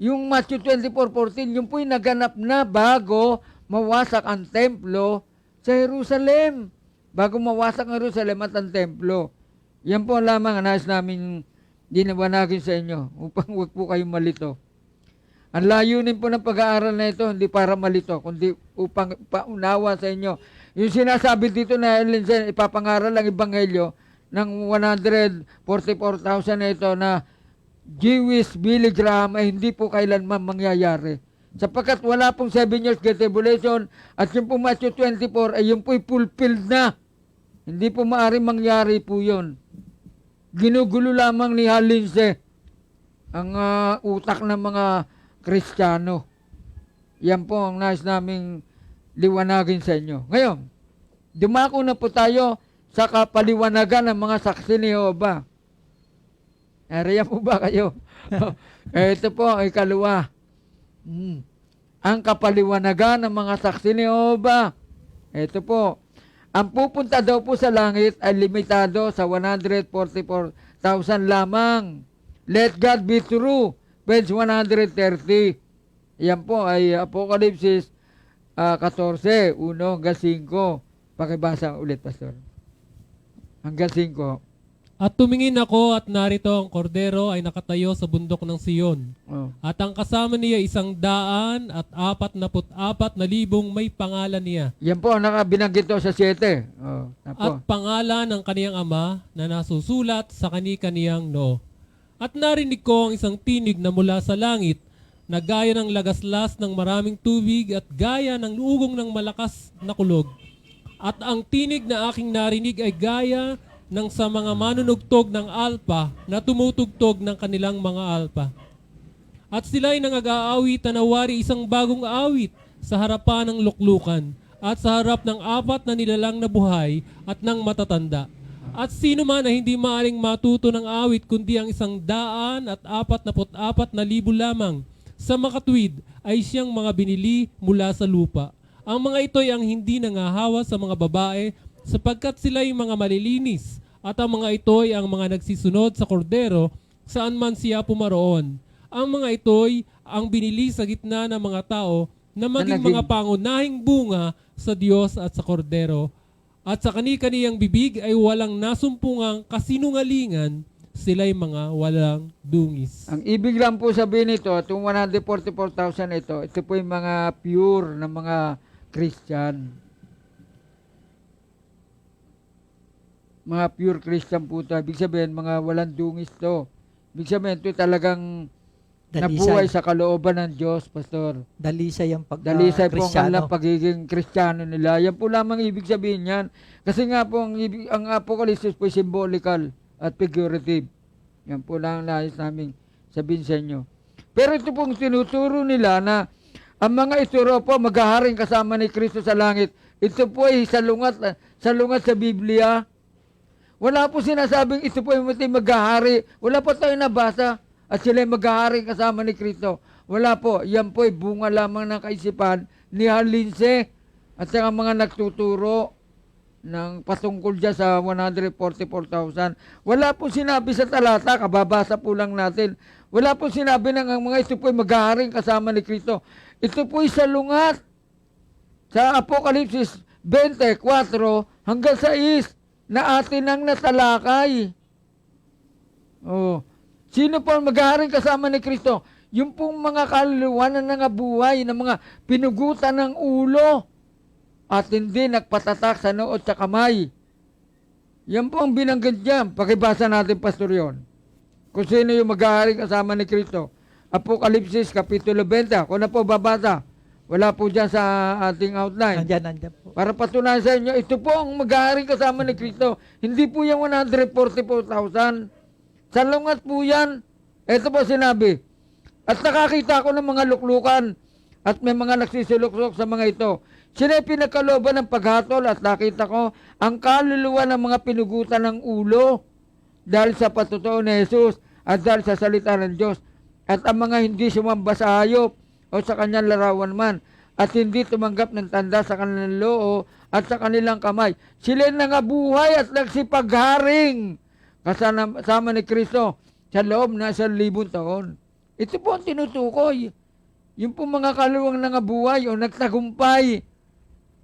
Yung Matthew 24:14, yung po yung naganap na bago mawasak ang templo sa Jerusalem. Bago mawasak ang Jerusalem at ang templo. Yan po lamang ang nais namin dinawanagin sa inyo upang huwag po kayong malito. Ang layunin po ng pag-aaral na ito, hindi para malito, kundi upang paunawa sa inyo. Yung sinasabi dito na ipapangaral ang Ebanghelyo ng 144,000 na ito na Jewish Billy Graham ay hindi po kailanman mangyayari. Sapagkat wala pong 7 years Great Tribulation at yung po Matthew 24 ay yung po'y fulfilled na. Hindi po maaaring mangyari po yun. Ginugulo lamang ni Hal Lindsey ang utak ng mga Kristiyano. Yan po ang nais naming liwanagin sa inyo. Ngayon, dumako na po tayo sa kapaliwanagan ng mga saksi ni Jehovah. Ariyan po ba kayo? Ito po ang ikalawa. Ang kapaliwanagan ng mga saksi ni Jehovah. Ito po. Ang pupunta daw po sa langit ay limitado sa 144,000 lamang. Let God be true. Page 130. Yan po ay Apocalypse 14, 1 hanggang 5. Pakibasa ulit, Pastor. Hanggang 5. At tumingin ako at narito ang kordero ay nakatayo sa bundok ng Siyon. Oh. At ang kasama niya 144,000 may pangalan niya. Yan po ang binanggit ko sa 7. Oh, At pangalan ng kaniyang ama na nasusulat sa kani-kaniyang noo. At narinig ko ang isang tinig na mula sa langit na gaya ng lagaslas ng maraming tubig at gaya ng ugong ng malakas na kulog. At ang tinig na aking narinig ay gaya ng sa mga manunugtog ng alpa na tumutugtog ng kanilang mga alpa. At sila'y nangag-aawit na nawari isang bagong awit sa harapan ng luklukan at sa harap ng 4 na nilalang na buhay at ng matatanda. At sino man na hindi maaring matuto ng awit kundi ang 144,000 lamang sa makatwid ay siyang mga binili mula sa lupa. Ang mga ito ay ang hindi nangahawa sa mga babae sapagkat sila ay mga malilinis at ang mga ito ay ang mga nagsisunod sa kordero saan man siya pumaroon. Ang mga ito ay ang binili sa gitna ng mga tao na maging mga pangunahing bunga sa Diyos at sa kordero. At sa kani-kaniyang bibig ay walang nasumpungang kasinungalingan, sila'y mga walang dungis. Ang ibig lang po sabihin nito, itong 144,000 ito po yung mga pure na mga Christian. Mga pure Christian po ito. Ibig sabihin, mga walang dungis to. Ibig sabihin, ito talagang nabuhay sa kalooban ng Diyos, Pastor. Dalisay ang Dalisay po ang Kristyano. kanilang pagiging Kristiyano nila. Yan po lamang ibig sabihin yan. Kasi nga po, ang Apocalypse po symbolical at figurative. Yan po lang ang nais namin sabihin sa inyo. Pero ito pong tinuturo nila na ang mga ito po maghaharing kasama ni Kristo sa langit. Ito po ay salungat sa Biblia. Wala po sinasabing ito po ay maghahari. Wala po tayo nabasa at sila ay maghaharing kasama ni Kristo. Wala po. Yan po ay bunga lamang ng kaisipan ni Halinse at sa mga nagtuturo ng patungkol dyan sa 144,000. Wala po sinabi sa talata, kababasa po lang natin. Wala po sinabi ng ang mga ito po ay maghaharing kasama ni Kristo. Ito po ay salungat sa Apokalipsis 24 hanggang 6 na atin ang natalakay. Oh. Sino po ang maghaharing kasama ni Kristo? Yung pong mga kaluluwa na nangabuhay, na mga pinugutan ng ulo at hindi nagpatatak sa noo at sa kamay. Yan po ang binanggit dyan. Pakibasa natin, Pastor, yon. Kung sino yung maghaharing kasama ni Kristo. Apokalipsis, Kapitulo 20. Kung na po babasa, wala po dyan sa ating outline. Nandyan po. Para patunayan sa inyo, ito po ang maghaharing kasama ni Kristo. Hindi po yung 144,000. Salungat po yan. Ito po sinabi. At nakakita ko ng mga luklukan at may mga nagsisiluksok sa mga ito. Sila ay pinagkalooban ng paghatol at nakita ko ang kaluluwa ng mga pinugutan ng ulo dahil sa patutuo ni Jesus at dahil sa salita ng Diyos. At ang mga hindi sumamba sa hayop o sa kanyang larawan man at hindi tumanggap ng tanda sa kanilang loo at sa kanilang kamay. Sila nangabuhay at nagsipagharing kasama ni Kristo sa loob na 1,000 taon. Ito po ang tinutukoy. Yung po mga kaluwang nangabuhay o nagtagumpay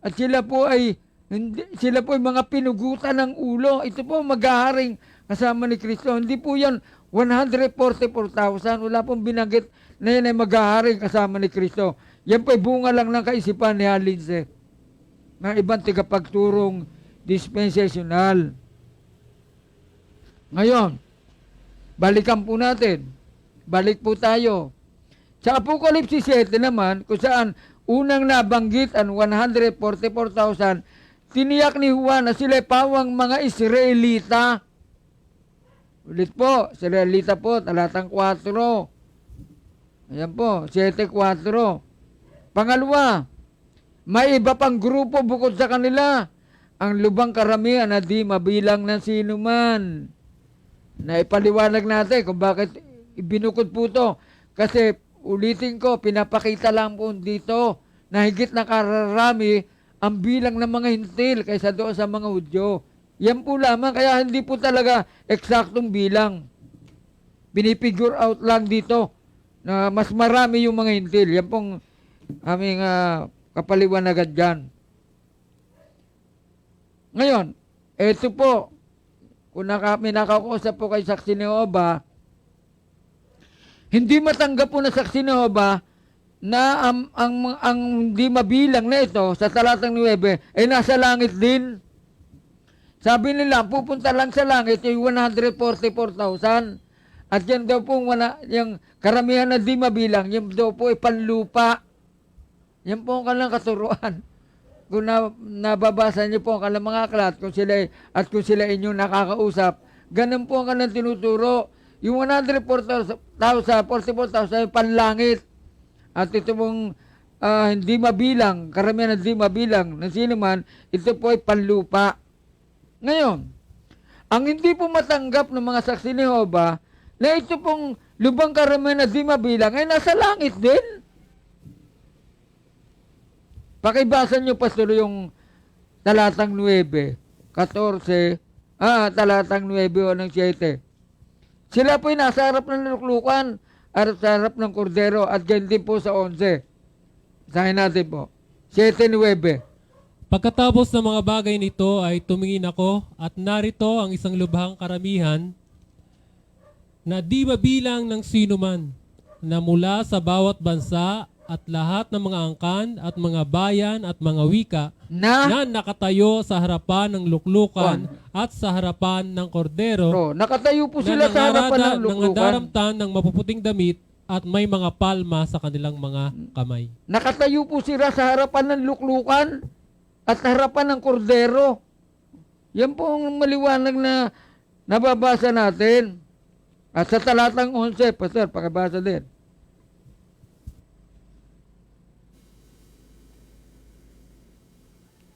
at sila po ay mga pinugutan ng ulo. Ito po maghaharing kasama ni Kristo. Hindi po yan 144,000. Wala pong binanggit na yan ay maghaharing kasama ni Kristo. Yan po ay bunga lang ng kaisipan ni Halinse ng ibang tigapagturong dispensational. Ngayon, balikan po natin. Balik po tayo. Sa Apokalipsis 7 naman, kung saan unang nabanggit ang 144,000, tiniyak ni Juan na sila pawang mga Israelita. Ulit po, Israelita po, talatang 4. Ayan po, 7:4. Pangalawa, may iba pang grupo bukod sa kanila, ang lubang karamihan na di mabilang ng sinuman. Naipaliwanag natin kung bakit ibinukod po ito. Kasi ulitin ko, pinapakita lang po dito na higit na kararami ang bilang ng mga hintil kaysa doon sa mga Hudyo. Yan po lamang, kaya hindi po talaga eksaktong bilang. Pinifigure out lang dito na mas marami yung mga hintil. Yan pong aming kapaliwanagan dyan. Ngayon, eto po, kung may nakakusap po kay Saksi ni Jehovah, hindi matanggap po na Saksi ni Jehovah na ang hindi mabilang na ito sa talatang 9 ay nasa langit din. Sabi nila, pupunta lang sa langit yung 144,000. At yan daw po, yung karamihan na di mabilang, yan daw po ay panlupa. Yan po ang kanilang katuruan. Kung nababasa niyo po ang kanilang mga aklat, kung sila inyong nakakausap, ganun po ang kanilang tinuturo. Yung 144,000 yung panlangit. At ito pong hindi mabilang, karamihan na hindi mabilang ng sino man, ito po ay panlupa. Ngayon, ang hindi po matanggap ng mga Saksi ni Jehovah, na ito pong lubang karamihan na di mabilang, ay nasa langit din. Pakibasa niyo, Pastor, yung talatang 9, 14, talatang 9 o ng 7. Sila po ay nasa harap ng luklukan, at sa harap ng kordero, at ganyan din po sa 11. Sahin natin po. 7-9. Pagkatapos ng mga bagay nito ay tumingin ako at narito ang isang lubhang karamihan na di mabilang ng sinuman na mula sa bawat bansa at lahat ng mga angkan at mga bayan at mga wika na nakatayo sa harapan ng luklukan at sa harapan ng kordero. Nakatayo po sila sa harapan ng luklukan. Nangangaramtan ng mapuputing damit at may mga palma sa kanilang mga kamay. Nakatayo po sila sa harapan ng luklukan at harapan ng kordero. Yan po ang maliwanag na nababasa natin. At sa talatang 11, Pastor, pakibasa din.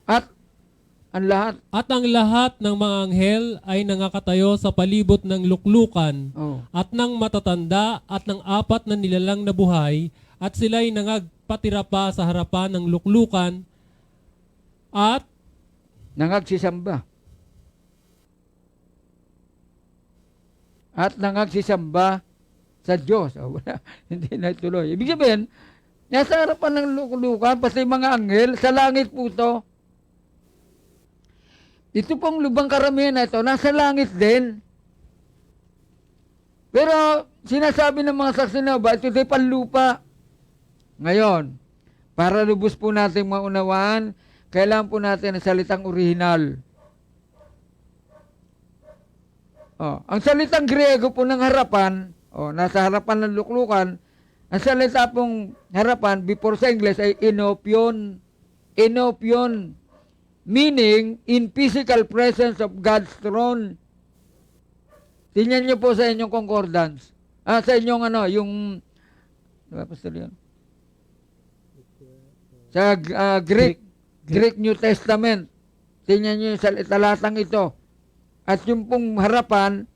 At ang lahat ng mga anghel ay nangakatayo sa palibot ng luklukan at ng matatanda at ng 4 na nilalang na buhay at sila'y nangagpatira pa sa harapan ng luklukan at nangagsisamba. At nangagsisamba sa Diyos. Hindi na ituloy. Ibig sabihin, nasa harapan ng luklukan, pati mga anghel, sa langit po ito. Ito pong lubang karamihan na ito, nasa langit din. Pero, sinasabi ng mga Saksi ni Jehovah, ito ay panlupa. Ngayon, para lubos po natin maunawaan, kailangan po natin ang salitang orihinal. Ang salitang Griego po ng harapan, nasa harapan ng luklukan, ang salita pong harapan, before sa English, ay enopion. Enopion. Meaning, in physical presence of God's throne. Tingnan niyo po sa inyong concordance. Sa inyong yung, diba, Pastor yun? Sa Greek New Testament. Tingnan niyo sa talatang ito. At yung pong harapan,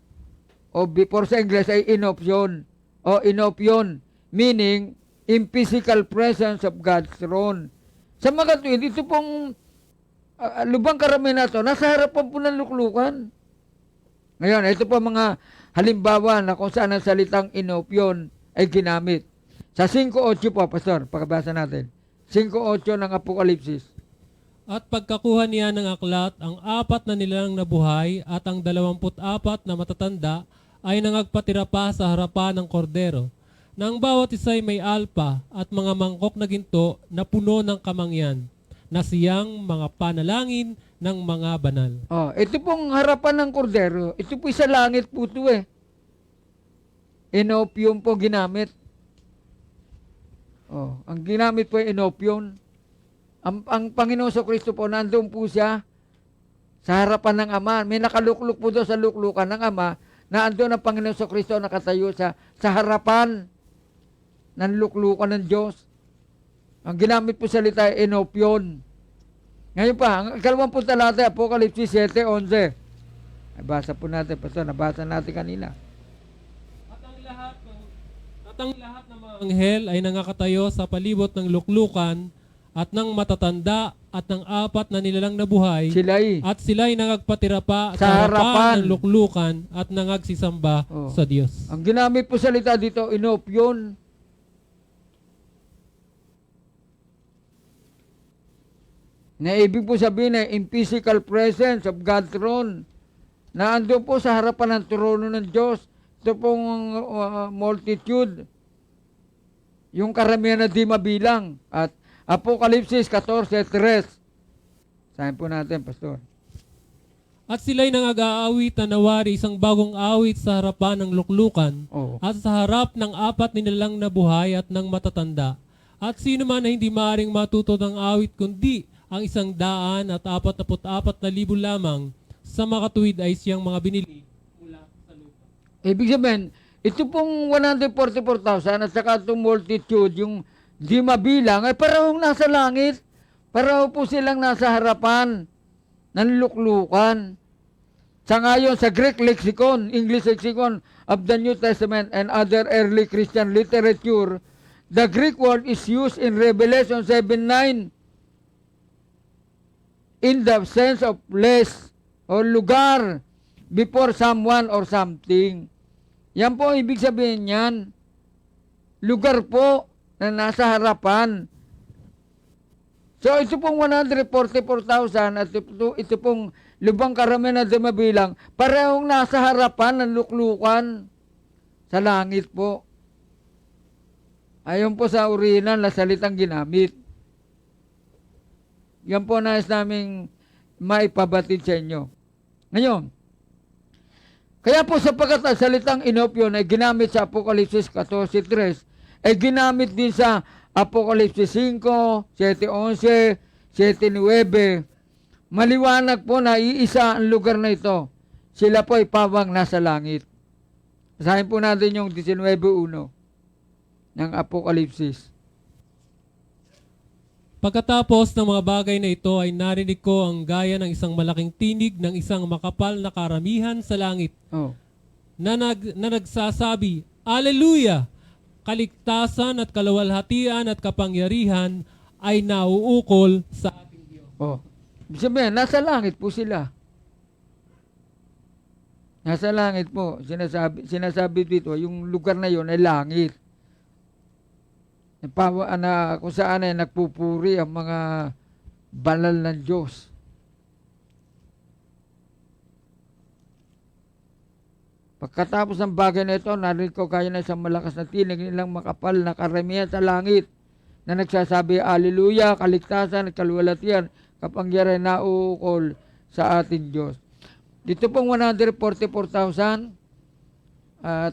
o before sa English, ay enopion. O enopion. Meaning, in physical presence of God's throne. Sa mga tuwid, ito pong lubang karamihan na ito, nasa harapan po ng luklukan. Ngayon, ito po mga halimbawa na kung saan ang salitang enopion ay ginamit. Sa 5.8 po, Pastor, pakabasa natin. 5.8 ng Apokalipsis. At pagkakuha niya ng aklat, ang 4 na nilalang nabuhay at ang 24 na matatanda ay nangagpatira pa sa harapan ng kordero. Nang bawat isa'y may alpa at mga mangkok na ginto na puno ng kamangyan, na siyang mga panalangin ng mga banal. Ito pong harapan ng kordero, ito po sa langit po ito eh. Enopion po ginamit. Ang ginamit po ay enopion. Ang Panginoon sa Kristo po, nandun po siya sa harapan ng Ama. May nakalukluk po doon sa luklukan ng Ama na andun ang Panginoon sa Kristo nakatayo sa harapan ng luklukan ng Diyos. Ang ginamit po salita ay enopion. Ngayon pa, ang 2 talata, Apokalipsis 7:11. Basa po natin, Pastor, nabasa natin kanina. At ang lahat ng mga anghel ay nangakatayo sa palibot ng luklukan at ng matatanda at ng 4 na nilalang na buhay. At sila'y nangagpatira pa sa harapan ng luklukan at nangagsisamba sa Diyos. Ang ginamit po salita dito, enopion. Na ibig po sabihin ay in physical presence of God's throne. na andun po sa harapan ng trono ng Diyos. Ito pong multitude, yung karamihan na di mabilang. At Apokalipsis 14:3. Sahin po natin, Pastor. At sila'y nangag-aawit na nawari isang bagong awit sa harapan ng luklukan Oh. at sa harap ng 4 nilalang na buhay at ng matatanda. At sino man na hindi maaring matuto ng awit kundi ang 144,000 lamang sa makatuwid ay siyang mga binili mula sa lupa. Ibig sabihin, ito pong 144,000 at saka itong multitude, yung di mabilang, ay parehong nasa langit. Pareho po silang nasa harapan ng luklukan. Sa ngayon, sa Greek lexicon, English lexicon of the New Testament and other early Christian literature, the Greek word is used in Revelation 7:9 in the sense of place o lugar before someone or something. Yan po ang ibig sabihin niyan. Lugar po na nasa harapan. So ito pong 144,000 at ito pong lubang karamihan na di mabilang, parehong nasa harapan ng luklukan sa langit po. Ayon po sa original na salitang ginamit. Yan po nais naming maipabatid sa inyo. Ngayon, kaya po sapagkat ang salitang inopyon ay ginamit sa Apokalipsis 14:3, ay ginamit din sa Apokalipsis 5, 7:11, 7:9. Maliwanag po na iisa ang lugar na ito. Sila po ay pawang nasa langit. Basahin po natin yung 19:1 ng Apokalipsis. Pagkatapos ng mga bagay na ito ay narinig ko ang gaya ng isang malaking tinig ng isang makapal na karamihan sa langit Oh. na nagsasabi, Alleluia! Kaligtasan at kaluwalhatian at kapangyarihan ay nauukol sa ating Diyos. Oh. Ibig sabihin, nasa langit po sila. Nasa langit po. Sinasabi dito, yung lugar na yon ay langit. Kung saan ay nagpupuri ang mga banal ng Diyos. Pagkatapos ng bagay na ito, narinig ko kaya na isang malakas na tinig nilang makapal na karamihan sa langit na nagsasabi, Alleluia, kaligtasan at kaluwalhatian, kapangyarihan na uukol sa ating Diyos. Dito pong 144,000 at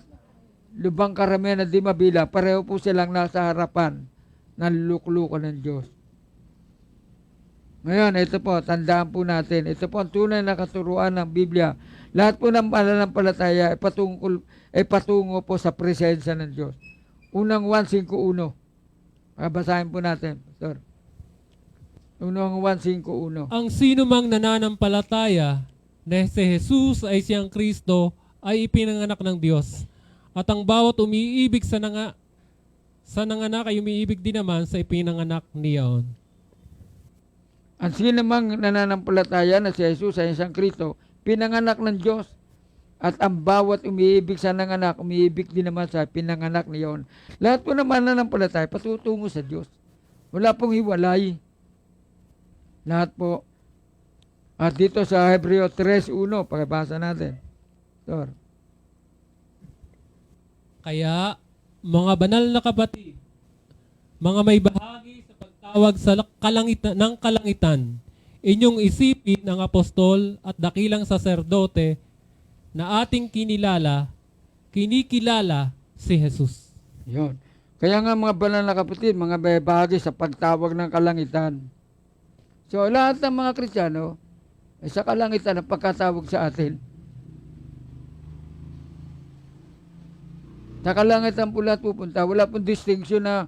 lubang karamihan na di mabilang, pareho po silang nasa harapan ng luklukan ng Diyos. Ngayon, ito po, tandaan po natin, ito po ang tunay na katuruan ng Biblia. Lahat po ng pananampalataya ay patungo po sa presensya ng Diyos. Unang 1:5:1. Basahin po natin, Pastor. Unang 1:5:1. Ang sino mang nananampalataya na si Jesus ay siyang Kristo ay ipinanganak ng Diyos. At ang bawat umiibig sa nanganak ay umiibig din naman sa ipinanganak niyaon. Ang sino mang nananampalataya na si Jesus ay isang Kristo, pinanganak ng Diyos. At ang bawat umiibig sa nanganak, umiibig din naman sa pinanganak niyon. Lahat po naman nananampalataya, patutungo sa Diyos. Wala pong hiwalay. Lahat po. At dito sa Hebreo 3:1, pakibasa natin. Sir. Kaya, mga banal na kapatid, mga may bahagi sa pagtawag sa ng kalangitan, inyong isipin ang apostol at dakilang saserdote na ating kinikilala si Jesus. Yun. Kaya nga mga banal na kapatid, mga may bahagi sa pagtawag ng kalangitan. So lahat ng mga Kristiyano, ay sa kalangitan ang pagkatawag sa atin. Sa kalangitan po lahat pupunta. Wala pong distinction na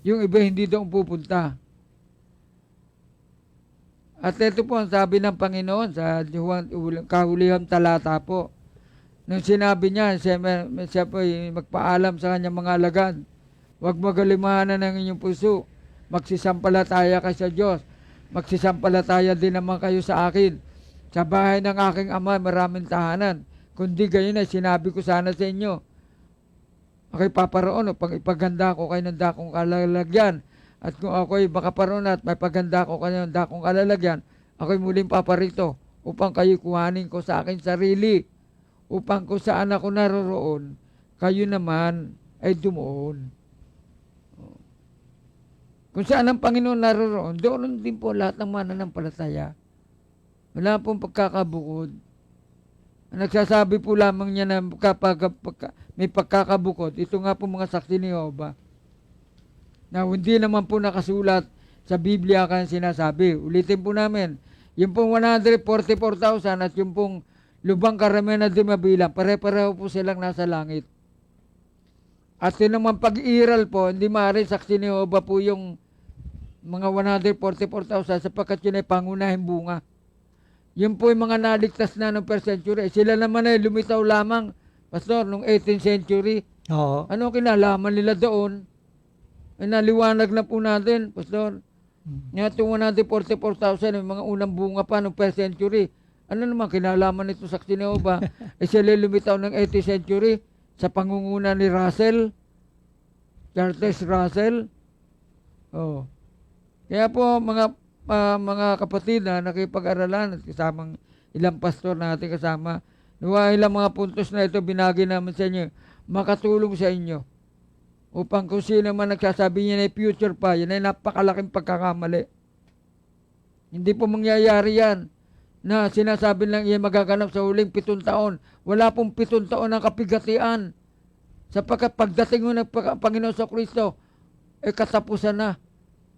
yung iba hindi doon pupunta. At ito po ang sabi ng Panginoon sa kahulihang talata po. Nung sinabi niya, siya po ay magpaalam sa kanyang mga alagad. Huwag magalimahanan ng inyong puso. Magsisampalataya kayo sa Diyos. Magsisampalataya din naman kayo sa akin. Sa bahay ng aking ama maraming tahanan. Kundi gayon ay sinabi ko sana sa inyo. Ako'y paparoon upang ipaganda ko kayo ng dakong kalalagyan. At kung ako'y makaparoon at may paganda ko kayo ng dakong kalalagyan, ako'y muling paparito upang kayo kuhanin ko sa akin sarili, upang kung saan ako naroroon, kayo naman ay dumuon. Kung saan ang Panginoon naroroon, doon din po lahat ng mananampalataya. Wala pong pagkakabukod. Nagsasabi po lamang niya na kapag may pagkakabukod, ito nga po mga saksi ni Jehovah, na hindi naman po nakasulat sa Biblia kaya sinasabi. Ulitin po namin, yung pong 144,000 at yung pong lubang karamihan na di mabilang, pare-pareho po silang nasa langit. At yun naman pag-iral po, hindi maaaring saksi ni Jehovah po yung mga 144,000 sapagkat yun ay pangunahing bunga. Yun po yung mga naligtas na noong first century. Sila naman ay lumitaw lamang, Pastor, noong 18th century. Oo. Ano kinalaman nila doon? Ay naliwanag na po natin, Pastor. Nga itong 144,000, yung mga unang bunga pa noong first century. Ano naman kinalaman nito sa saksi ni Jehovah? Sila lumitaw ng 18th century sa pangunguna ni Russell, Charles Russell. Oh. Kaya po mga kapatid na nakipag-aralan at kasamang ilang pastor natin kasama, nawa ilang mga puntos na ito binagi namin sa inyo, makatulong sa inyo. Upang kung sino man nagsasabi niya na future pa, yan ay napakalaking pagkakamali. Hindi po mangyayari yan na sinasabi lang yan magaganap sa huling 7 taon. Wala pong 7 taon ang kapigatian. Sapagkat pagdating mo ng Panginoon sa Kristo, katapusan na.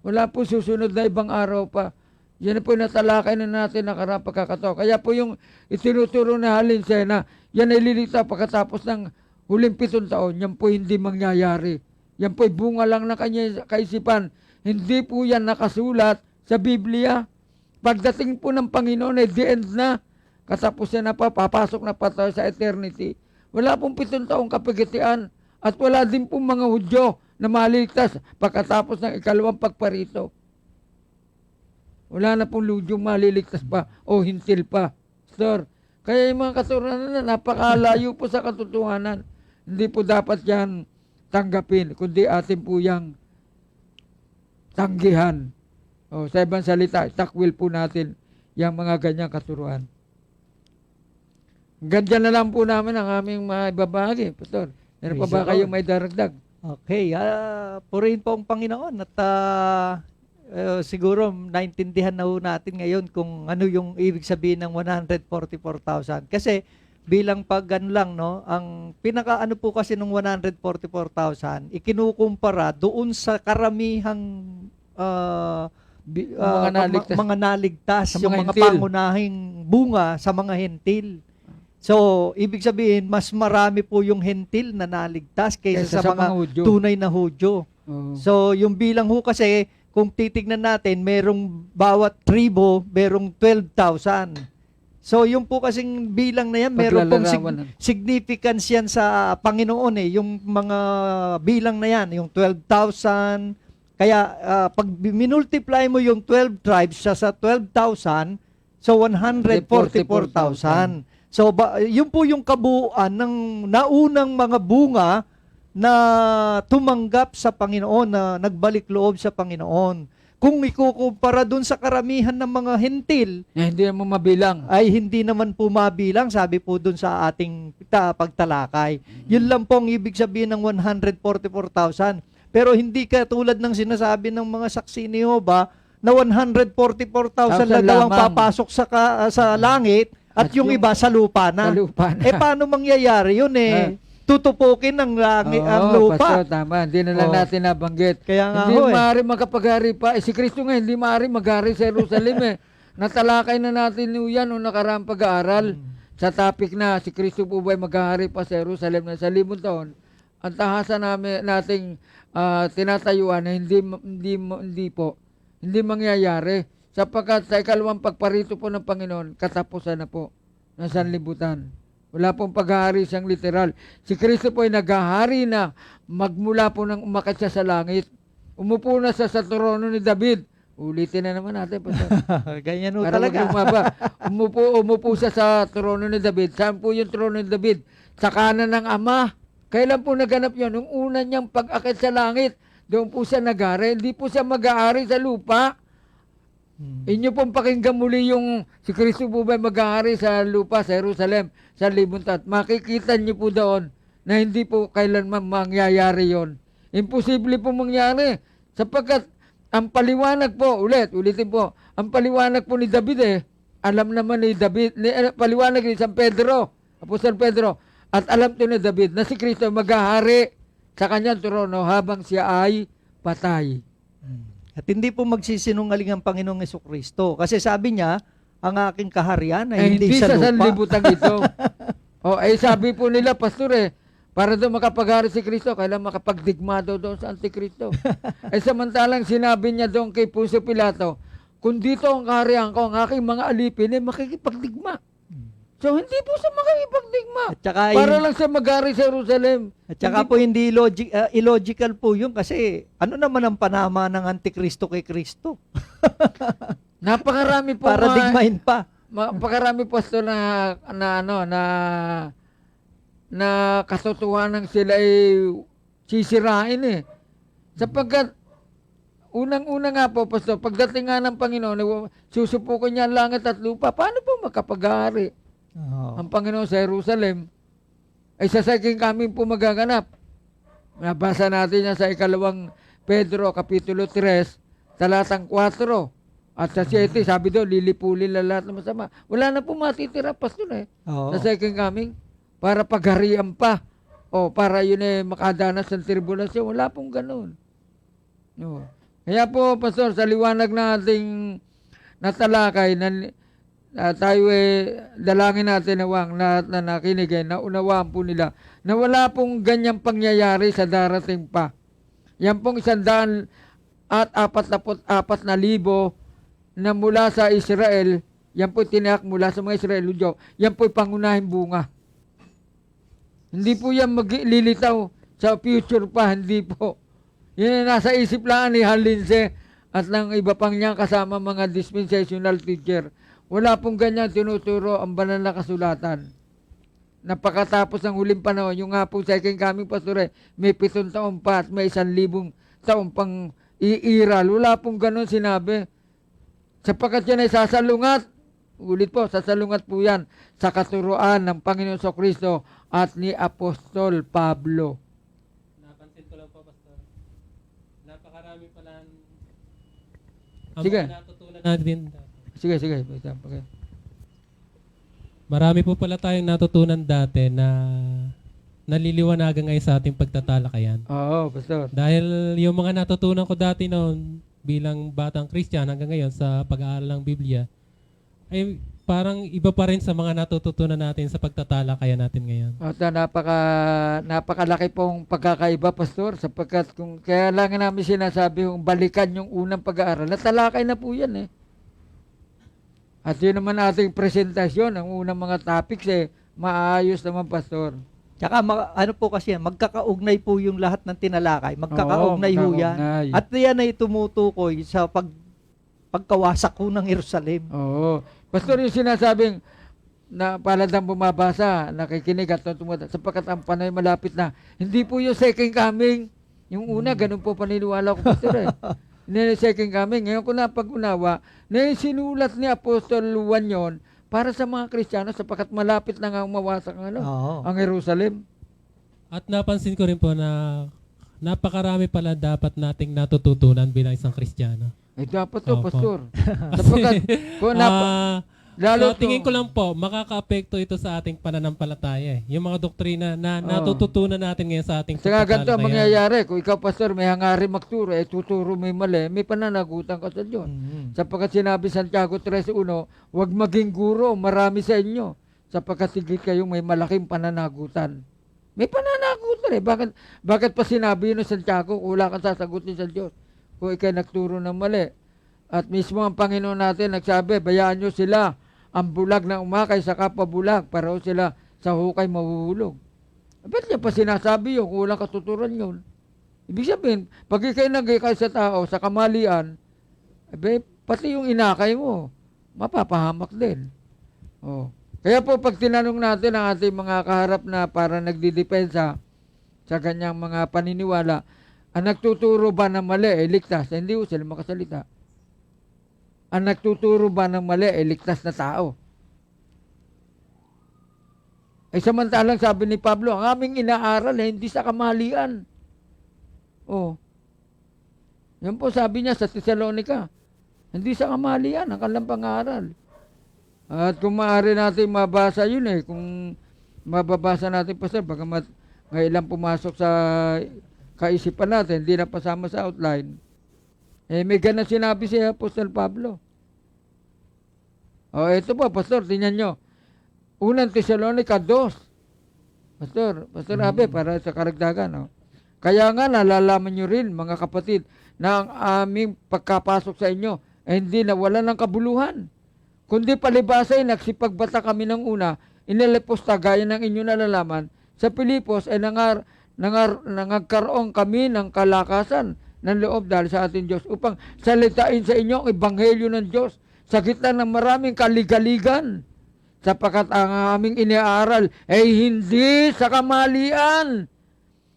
Wala po susunod na ibang araw pa. Yan po natalakay na natin nakarang pagkakataon. Kaya po yung itinuturo na halinsena, yan ay lilitaw pagkatapos ng huling 7 taon. Yan po hindi mangyayari. Yan po ay bunga lang ng kanyang kaisipan. Hindi po yan nakasulat sa Biblia. Pagdating po ng Panginoon ay the end na. Katapusan na pa, papasok na pa tayo sa eternity. Wala pong 7 taong kapigatian. At wala din pong mga Hudyo na maliligtas pagkatapos ng ikalawang pagparito. Wala na pong Hudyong maliligtas pa o hintil pa. Sir, kaya yung mga katurunan na napakalayo po sa katotohanan. Hindi po dapat yan tanggapin, kundi atin po yang tanggihan. O, sa ibang salita, takwil po natin yung mga ganyang katuruan. Ganyan na lang po namin ang aming maibabahagi, Pastor. Meron pa ba kayong may daragdag? Okay, purihin po ang Panginoon at siguro naintindihan na ho natin ngayon kung ano yung ibig sabihin ng 144,000. Kasi bilang pag ano lang, no, ang pinaka ano po kasi ng 144,000, ikinukumpara doon sa karamihang mga naligtas, yung mga pangunahing bunga sa mga hentil. So, ibig sabihin, mas marami po yung hentil na naligtas kaysa sa mga tunay na Hudyo. So, yung bilang ho kasi, kung titignan natin, merong bawat tribo, merong 12,000. So, yung po kasing bilang na yan, meron pong significance yan sa Panginoon yung mga bilang na yan, yung 12,000. Kaya, pag minultiply mo yung 12 tribes sa 12,000, so 144,000. So, yun po yung kabuuan ng naunang mga bunga na tumanggap sa Panginoon, na nagbalik loob sa Panginoon. Kung ikukumpara dun sa karamihan ng mga hentil, hindi mo mabilang. Ay hindi naman po mabilang, sabi po dun sa ating pagtalakay. Yun lang po ang ibig sabihin ng 144,000. Pero hindi katulad ng sinasabi ng mga saksi ni Jehovah na 144,000 lang daw ang papasok sa langit, at yung iba sa lupa na. Paano mangyayari yun tutupukin ang lupa. Pastor, tama. Hindi na lang natin nabanggit. Kaya nga hindi maaari magkapag-hari pa. Si Kristo nga, hindi maaari mag-hari sa Jerusalem Natalakay na natin yan noong nakaraang pag-aaral. Sa topic na, si Kristo po ba'y mag-hari pa sa Jerusalem na sa 5 taon? Ang tahasan nating tinatayuan na hindi mangyayari. Sapagkat sa ikalawang pagparito po ng Panginoon, katapusan na po ng sanlibutan. Wala pong paghahari siyang literal. Si Kristo po ay naghahari na magmula po nang umakyat siya sa langit. Umupo na sa trono ni David. Ulitin na naman natin. Ganyan talaga. Umupo siya sa trono ni David. Saan po yung trono ni David? Sa kanan ng Ama. Kailan po naganap yun? Nung una niyang pag-akyat sa langit, doon po siya naghari. Hindi po siya mag-ahari sa lupa. Inyo pong pakinggan muli yung si Kristo po ba maghahari sa lupa, sa Jerusalem, sa libuntat. Makikita niyo po doon na hindi po kailanman mangyayari yon. Imposible po mangyari. Sapagkat ang paliwanag po, ulitin po, ang paliwanag po ni David alam naman ni David, paliwanag ni San Pedro, Apostol Pedro, at alam to ni David na si Kristo maghahari sa kanyang trono habang siya ay patay. At hindi po magsisinungaling ang Panginoong Jesucristo. Kasi sabi niya, ang aking kaharian ay hindi sa lupa. sanlibutan ito. Sabi po nila, pastor para daw makapaghari si Kristo, kailangan makapagdigma daw doon sa Antikristo. Samantalang sinabi niya doon kay Poncio Pilato, kung dito ang kaharian ko, ang aking mga alipin, makikipagdigma. So, hindi po siya makikipagdigma. At saka, para lang siya maghari sa Jerusalem. At saka po hindi illogical po yun kasi ano naman ang panama ng Antikristo kay Kristo? Napakarami po. Paradigmahin pa. Napakarami po na katotohanan sila ay sisirain Sapagkat unang-una nga po, Pastor, pagdating nga ng Panginoon, susupukin niya ang langit at lupa, paano po makapaghari ang Panginoon sa Jerusalem? Sa second coming po magaganap. Nabasa natin yan sa 2 Pedro, Kapitulo 3, talatang 4. At sa 7, sabi doon, lilipulin na lahat ng masama. Wala na po matitira, Pastor, sa second coming. Para pagharian pa. Para yun makadanas ng tribulation. Wala pong ganun. Kaya po, Pastor, sa liwanag ng ating natalakay, tayo dalangin natin na nakinig na unawaan po nila na wala pong ganyang pangyayari sa darating pa. Yan pong 144,000 na mula sa Israel, yan po tiniyak mula sa mga Israeludyo, yan po pangunahing bunga. Hindi po yan maglilitaw sa future pa, hindi po. Yan nasa isip lang ni Halinse at ng iba pang niyang kasama mga dispensational teacher. Wala pong ganyan tinuturo ang banal na kasulatan. Napakatapos ng huling panahon, yung nga po second coming, Pastor, may 7 taon pa at may 1,000 taon pang iiral. Wala pong ganun sinabi. Sapagkat yan ay sasalungat. Ulit po, sasalungat po yan sa katuruan ng Panginoon Kristo at ni Apostol Pablo. Napansin ko lang po, Pastor. Napakarami pala Sige. natutunan natin. Sige. Marami po pala tayong natutunan dati na naliliwanagan ngayon sa ating pagtatalakayan. Oo, Pastor. Dahil yung mga natutunan ko dati noon bilang batang Christian hanggang ngayon sa pag-aaral ng Biblia, ay parang iba pa rin sa mga natututunan natin sa pagtatalakayan natin ngayon. At napakalaki pong pagkakaiba, Pastor, sapagkat kaya lang namin sinasabi yung balikan yung unang pag-aaral. Natalakay na po yan At yun naman ating presentasyon, ang unang mga topics maayos naman, Pastor. Tsaka ano po kasi yan, magkakaugnay po yung lahat ng tinalakay. Magkakaugnay ho yan. At yan ay tumutukoy sa pagkawasak ho ng Jerusalem. Oo. Pastor, yung sinasabing na paladang bumabasa, nakikinig at tumutulong, sapagkat ang panay malapit na. Hindi po yung second coming. Yung una, ganun po paniniwala ko, Pastor. Second coming. Ngayon ko na pag-unawa, na sinulat ni Apostol Juan yon para sa mga Kristiyano sapagkat malapit na nga mawasak ang Jerusalem. At napansin ko rin po na napakarami pala dapat nating natututunan bilang isang Kristiyano. Dapat to, Opo. Pastor. Sapagkat, so, tingin ko lang po, makaka-apekto ito sa ating pananampalataya. Yung mga doktrina na natututunan natin ngayon sa ating pagtatalakayan. Ganito ang ngayon. mangyayari. Kung ikaw, Pastor, may hangarin magturo, tuturo may mali, may pananagutan ka sa Diyos. Sapagkat sinabi Santiago 3:1, huwag maging guro, marami sa inyo. Sapagkat higit kayong may malaking pananagutan. May pananagutan Bakit pa sinabi yun ng Santiago, wala kang sasagutin sa Diyos? Kung ikay nagturo ng mali. At mismo ang Panginoon natin nagsabi, bayaan nyo sila ang bulag na umakay sa kapwa bulag, pareho sila sa hukay mahuhulog. Ba't niya pa sinasabi yun kung walang katuturan yun? Ibig sabihin, pag ikay nagikay sa tao, sa kamalian, pati yung inakay mo, mapapahamak din. Kaya po pag tinanong natin ang ating mga kaharap na para nagdidepensa sa kanyang mga paniniwala, ang nagtuturo ba na mali, ligtas? Hindi ko sila makasalita. ang nagtuturo ba ng mali ay ligtas na tao? Ay samantalang sabi ni Pablo, ang aming inaaral ay hindi sa kamalian. Oh. Yan po sabi niya sa Thessalonica, hindi sa kamalian ang kanilang pangaral. At kung maaari natin mabasa yun kung mababasa natin pa sir, bagamat ngayon lang pumasok sa kaisipan natin, hindi na pasama sa outline, may ganun sinabi si Apostol Pablo. Ito po, Pastor, tingnan nyo. Unang Thessalonica 2. Pastor Abe, para sa karagdagan. Kaya nga nalalaman nyo rin, mga kapatid, na ang aming pagkapasok sa inyo ay hindi nawala ng kabuluhan. Kundi palibasay, nagsipagbata kami ng una, iniliposta gaya ng inyo nalalaman, sa Pilipos ay nangagkaroon kami ng kalakasan ng loob dahil sa ating Diyos upang salitain sa inyo ang ebanghelyo ng Diyos sa gitna ng maraming kaligaligan, sapagkat ang aming iniaaral ay hindi sa kamalian,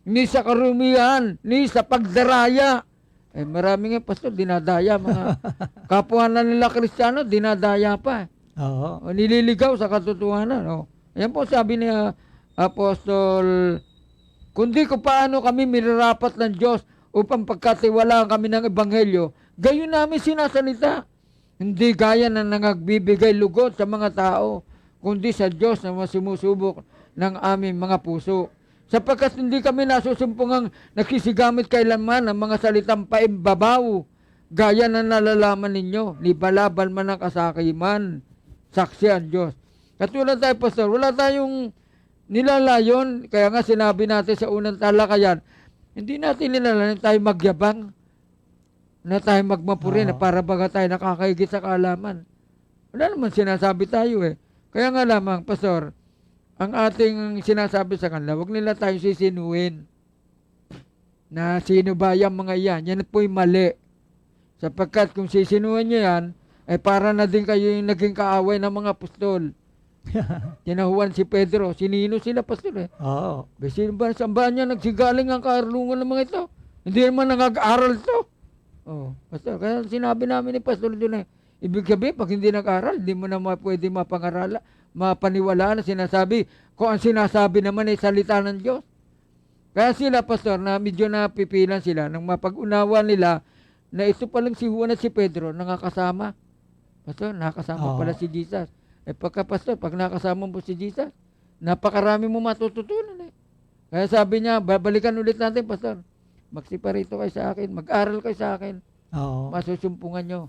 ni sa karumihan, ni sa pagdaraya. Marami nga, Pastor, dinadaya mga kapwa na nila Kristiyano, dinadaya pa. Oo. Nililigaw sa katotohanan. Ayan po sabi ni Apostol, kundi kung paano kami mirarapat ng Diyos upang pagkatiwalaan kami ng ebanghelyo, gayon namin sinasalita. Hindi gaya na nangagbibigay lugod sa mga tao, kundi sa Diyos na masimusubok ng aming mga puso. Sapagkat hindi kami nasusumpungang nakisigamit kailanman ng mga salitang paimbabaw, gaya na nalalaman ninyo, ni balaban man ang kasakiman, saksi ang Diyos. Katulad tayo, Pastor, wala tayong nilalayon, kaya nga sinabi natin sa unang talakayan, hindi natin nilalayon tayo magyabang, na tayo magmapuri, na para baga tayo nakakaigit sa kaalaman. Wala naman sinasabi tayo Kaya nga lamang, Pastor, ang ating sinasabi sa kanila, huwag nila tayo sisinuin na sino ba yung mga yan. Yan po'y mali. Sapagkat kung sisinuin nyo yan, para na din kayo yung naging kaaway ng mga apostol. Tinahuan si Pedro. Sinino sila, Pastor Oo. Sino ba saan ba niya nagsigaling ang kaarlungan ng mga ito? Hindi naman nag-aaral ito. Pastor, kaya sinabi namin ni Pastor doon ibig sabihin, pag hindi nag-aral, hindi mo na pwede mapangarala, mapaniwalaan na sinasabi. Kung ang sinasabi naman ay salita ng Diyos. Kaya sila, Pastor, na medyo napipilan sila nang mapag-unawa nila na ito palang si Juan at si Pedro nakakasama. Pastor, nakasama pala si Jesus. Pagka, Pastor, pag nakasama mo si Jesus, napakarami mo matututunan Kaya sabi niya, babalikan ulit natin, Pastor. Magsiparito kayo sa akin, mag-aral kayo sa akin. Oo. Masusumpungan nyo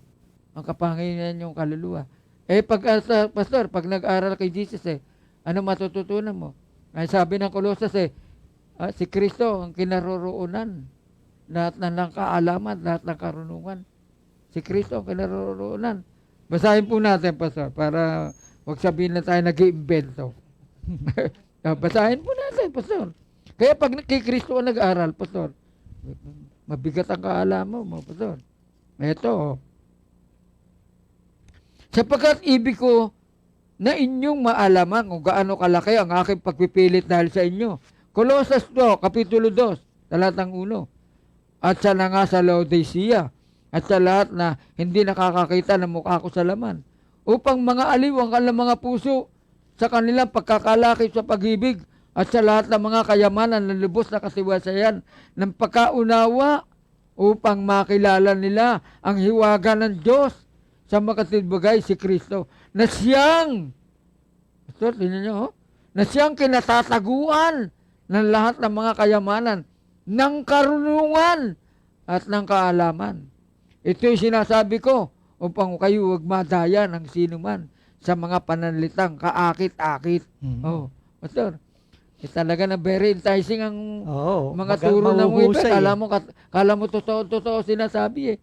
ang kapangyarihan yung kaluluwa. Pastor, pag nag-aral kay Jesus ano matututunan mo? Ay sabi ng Kolosas si Kristo ang kinaroroonan. Lahat ng kaalaman, lahat ng karunungan. Si Kristo ang kinaroroonan. Basahin po natin, Pastor, para huwag sabihin na tayo nag-iimbento. Basahin po natin, Pastor. Kaya pag kay Kristo ang nag-aral, Pastor, mabigat ang kaalaman mo, Pastor. Ito, sapagkat ibig ko na inyong maalaman kung gaano kalaki ang aking pagpipilit dahil sa inyo. Colossus 2, Kapitulo 2, talatang 1. At sa na nga sa Laodicea, at sa lahat na hindi nakakakita ng mukha ko sa laman, upang mga aliw ang kanilang mga puso sa kanilang pagkakalaki sa pag-ibig, at sa lahat ng mga kayamanan ng lubos na kasiwasayan ng pagkaunawa, upang makilala nila ang hiwaga ng Diyos sa makatibagay si Kristo, na siyang, Pastor, tingnan nyo, na siyang kinatataguan ng lahat ng mga kayamanan, ng karunungan, at ng kaalaman. Ito'y sinasabi ko, upang kayo huwag madaya ng sinuman sa mga pananalitang kaakit-akit. Pastor, talaga na very enticing ang mga turo ng website. Kala mo totoo sinasabi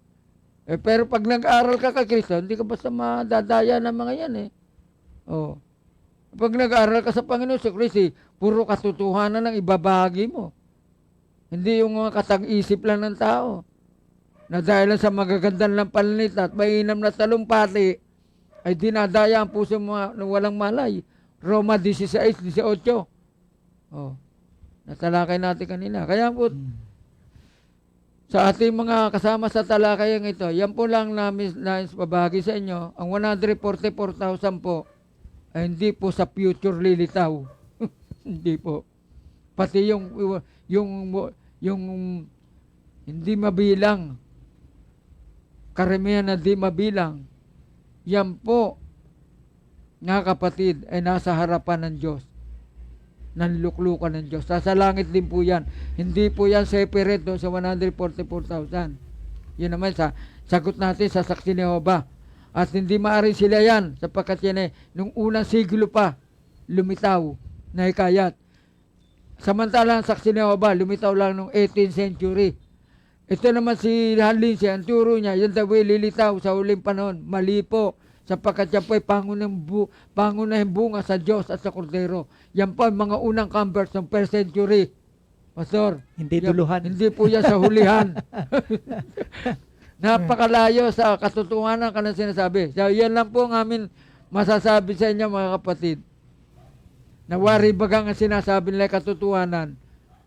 pero pag nag-aral ka kay Kristo, hindi ka basta madadaya ng mga yan Pag nag-aral ka sa Panginoon sa Kristo, puro katotohanan ang ibabahagi mo. Hindi yung mga katang-isip lang ng tao. Na dahil lang sa magagandang ng pananita at mainam na talumpati, ay dinadaya ang puso mo na walang malay. Roma 16:18. Natalakay natin kanina. Kaya po, Sa ating mga kasama sa talakayang ito, yan po lang namin nais babahagi sa inyo. Ang 144,000 po ay hindi po sa future lilitaw. Hindi po. Pati yung hindi mabilang, karamihan na di mabilang, yan po, nga kapatid, ay nasa harapan ng Diyos. Nanluklukan ng Diyos. Sa langit din po yan. Hindi po yan separate doon sa 144,000. Yun naman sagot natin sa saksi ni Jehovah. At hindi maaari sila yan sapagkat yan ay nung unang siglo pa lumitaw na hikayat. Samantalang saksi ni Jehovah lumitaw lang nung 18th century. Ito naman si Hanlin, ang turo niya, yan daw ay lilitaw sa huling panahon. Mali po. Sapagkat yan po ay pangunahing bunga sa Diyos at sa Kordero. Yan po ay mga unang converts ng first century. Pastor. Hindi yan, duluhan. hindi po yan sa hulihan. Napakalayo sa katotohanan ka na sinasabi. So, yan lang po ang amin masasabi sa inyo mga kapatid. Nawari bagang ang sinasabi nila katotohanan,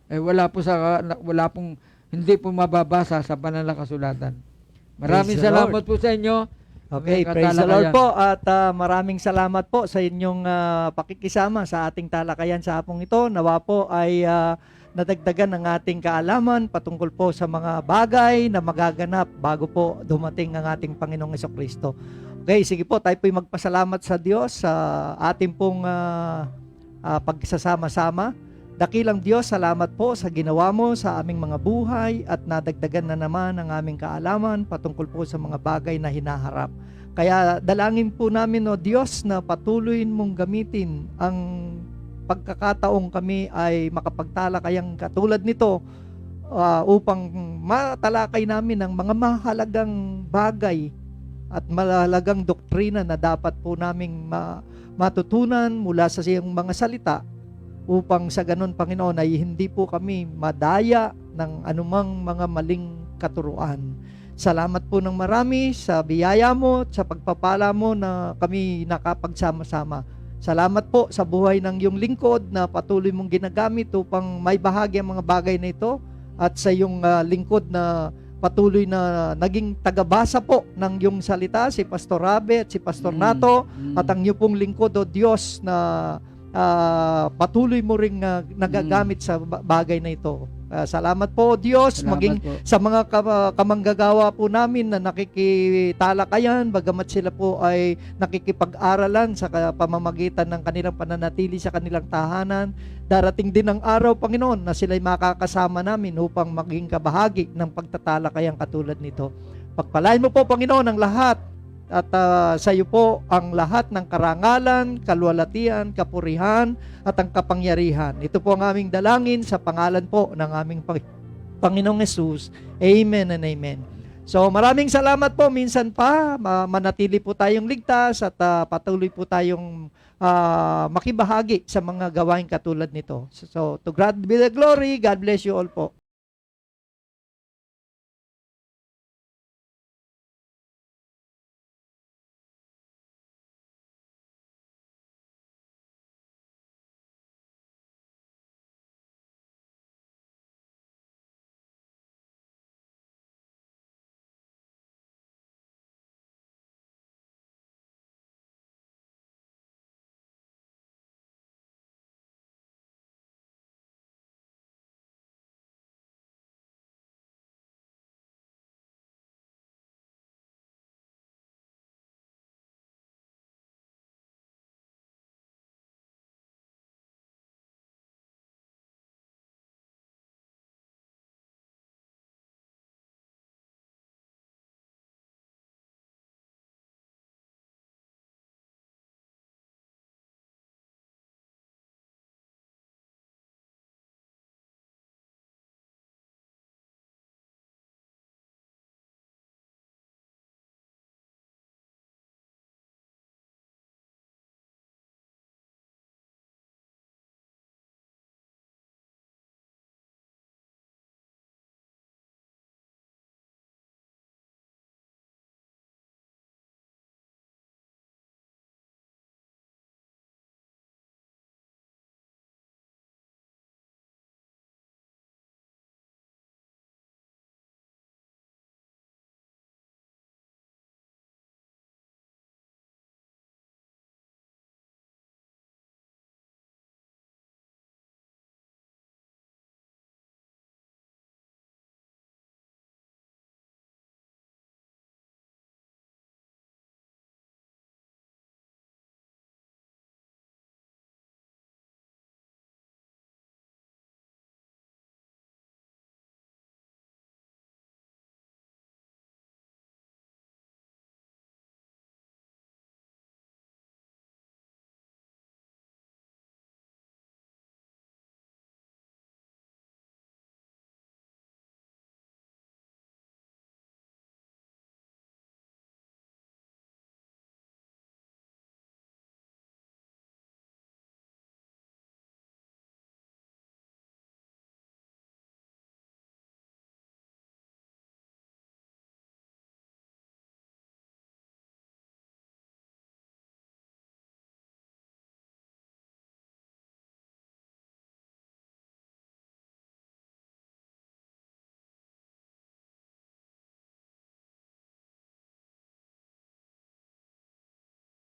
wala pong hindi po mababasa sa banal na kasulatan. Maraming Praise the salamat po sa inyo. Okay, praise the Lord po at maraming salamat po sa inyong pakikisama sa ating talakayan sa hapong ito. Nawa po ay nadagdagan ang ating kaalaman patungkol po sa mga bagay na magaganap bago po dumating ang ating Panginoong Jesucristo. Okay, sige po, tayo po'y magpasalamat sa Diyos sa ating pong pagsasama-sama. Dakilang Diyos, salamat po sa ginawa mo sa aming mga buhay at nadagdagan na naman ang aming kaalaman patungkol po sa mga bagay na hinaharap. Kaya dalangin po namin, O Diyos, na patuloy mong gamitin ang pagkakataong kami ay makapagtalakayang katulad nito upang matalakay namin ang mga mahalagang bagay at mahalagang doktrina na dapat po naming matutunan mula sa iyong mga salita upang sa ganun, Panginoon, ay hindi po kami madaya ng anumang mga maling katuruan. Salamat po ng marami sa biyaya mo, sa pagpapala mo na kami nakapagsama-sama. Salamat po sa buhay ng iyong lingkod na patuloy mong ginagamit upang may bahagi ang mga bagay na ito at sa iyong lingkod na patuloy na naging tagabasa po ng iyong salita, si Pastor Rabe at si Pastor Nato at ang iyong pong lingkod, O Diyos, na patuloy mo ring nagagamit sa bagay na ito. Salamat po, Diyos, Salamat maging po sa mga kamanggagawa po namin na nakikitalakayan, bagamat sila po ay nakikipag-aralan sa pamamagitan ng kanilang pananatili sa kanilang tahanan. Darating din ang araw, Panginoon, na sila'y makakasama namin upang maging kabahagi ng pagtatalakayang katulad nito. Pagpalain mo po, Panginoon, ang lahat at sa iyo po ang lahat ng karangalan, kaluwalhatian, kapurihan at ang kapangyarihan. Ito po ang aming dalangin sa pangalan po ng aming Panginoong Hesus. Amen and amen. So maraming salamat po. Minsan pa manatili po tayong ligtas at patuloy po tayong makibahagi sa mga gawain katulad nito. So to God be the glory. God bless you all po.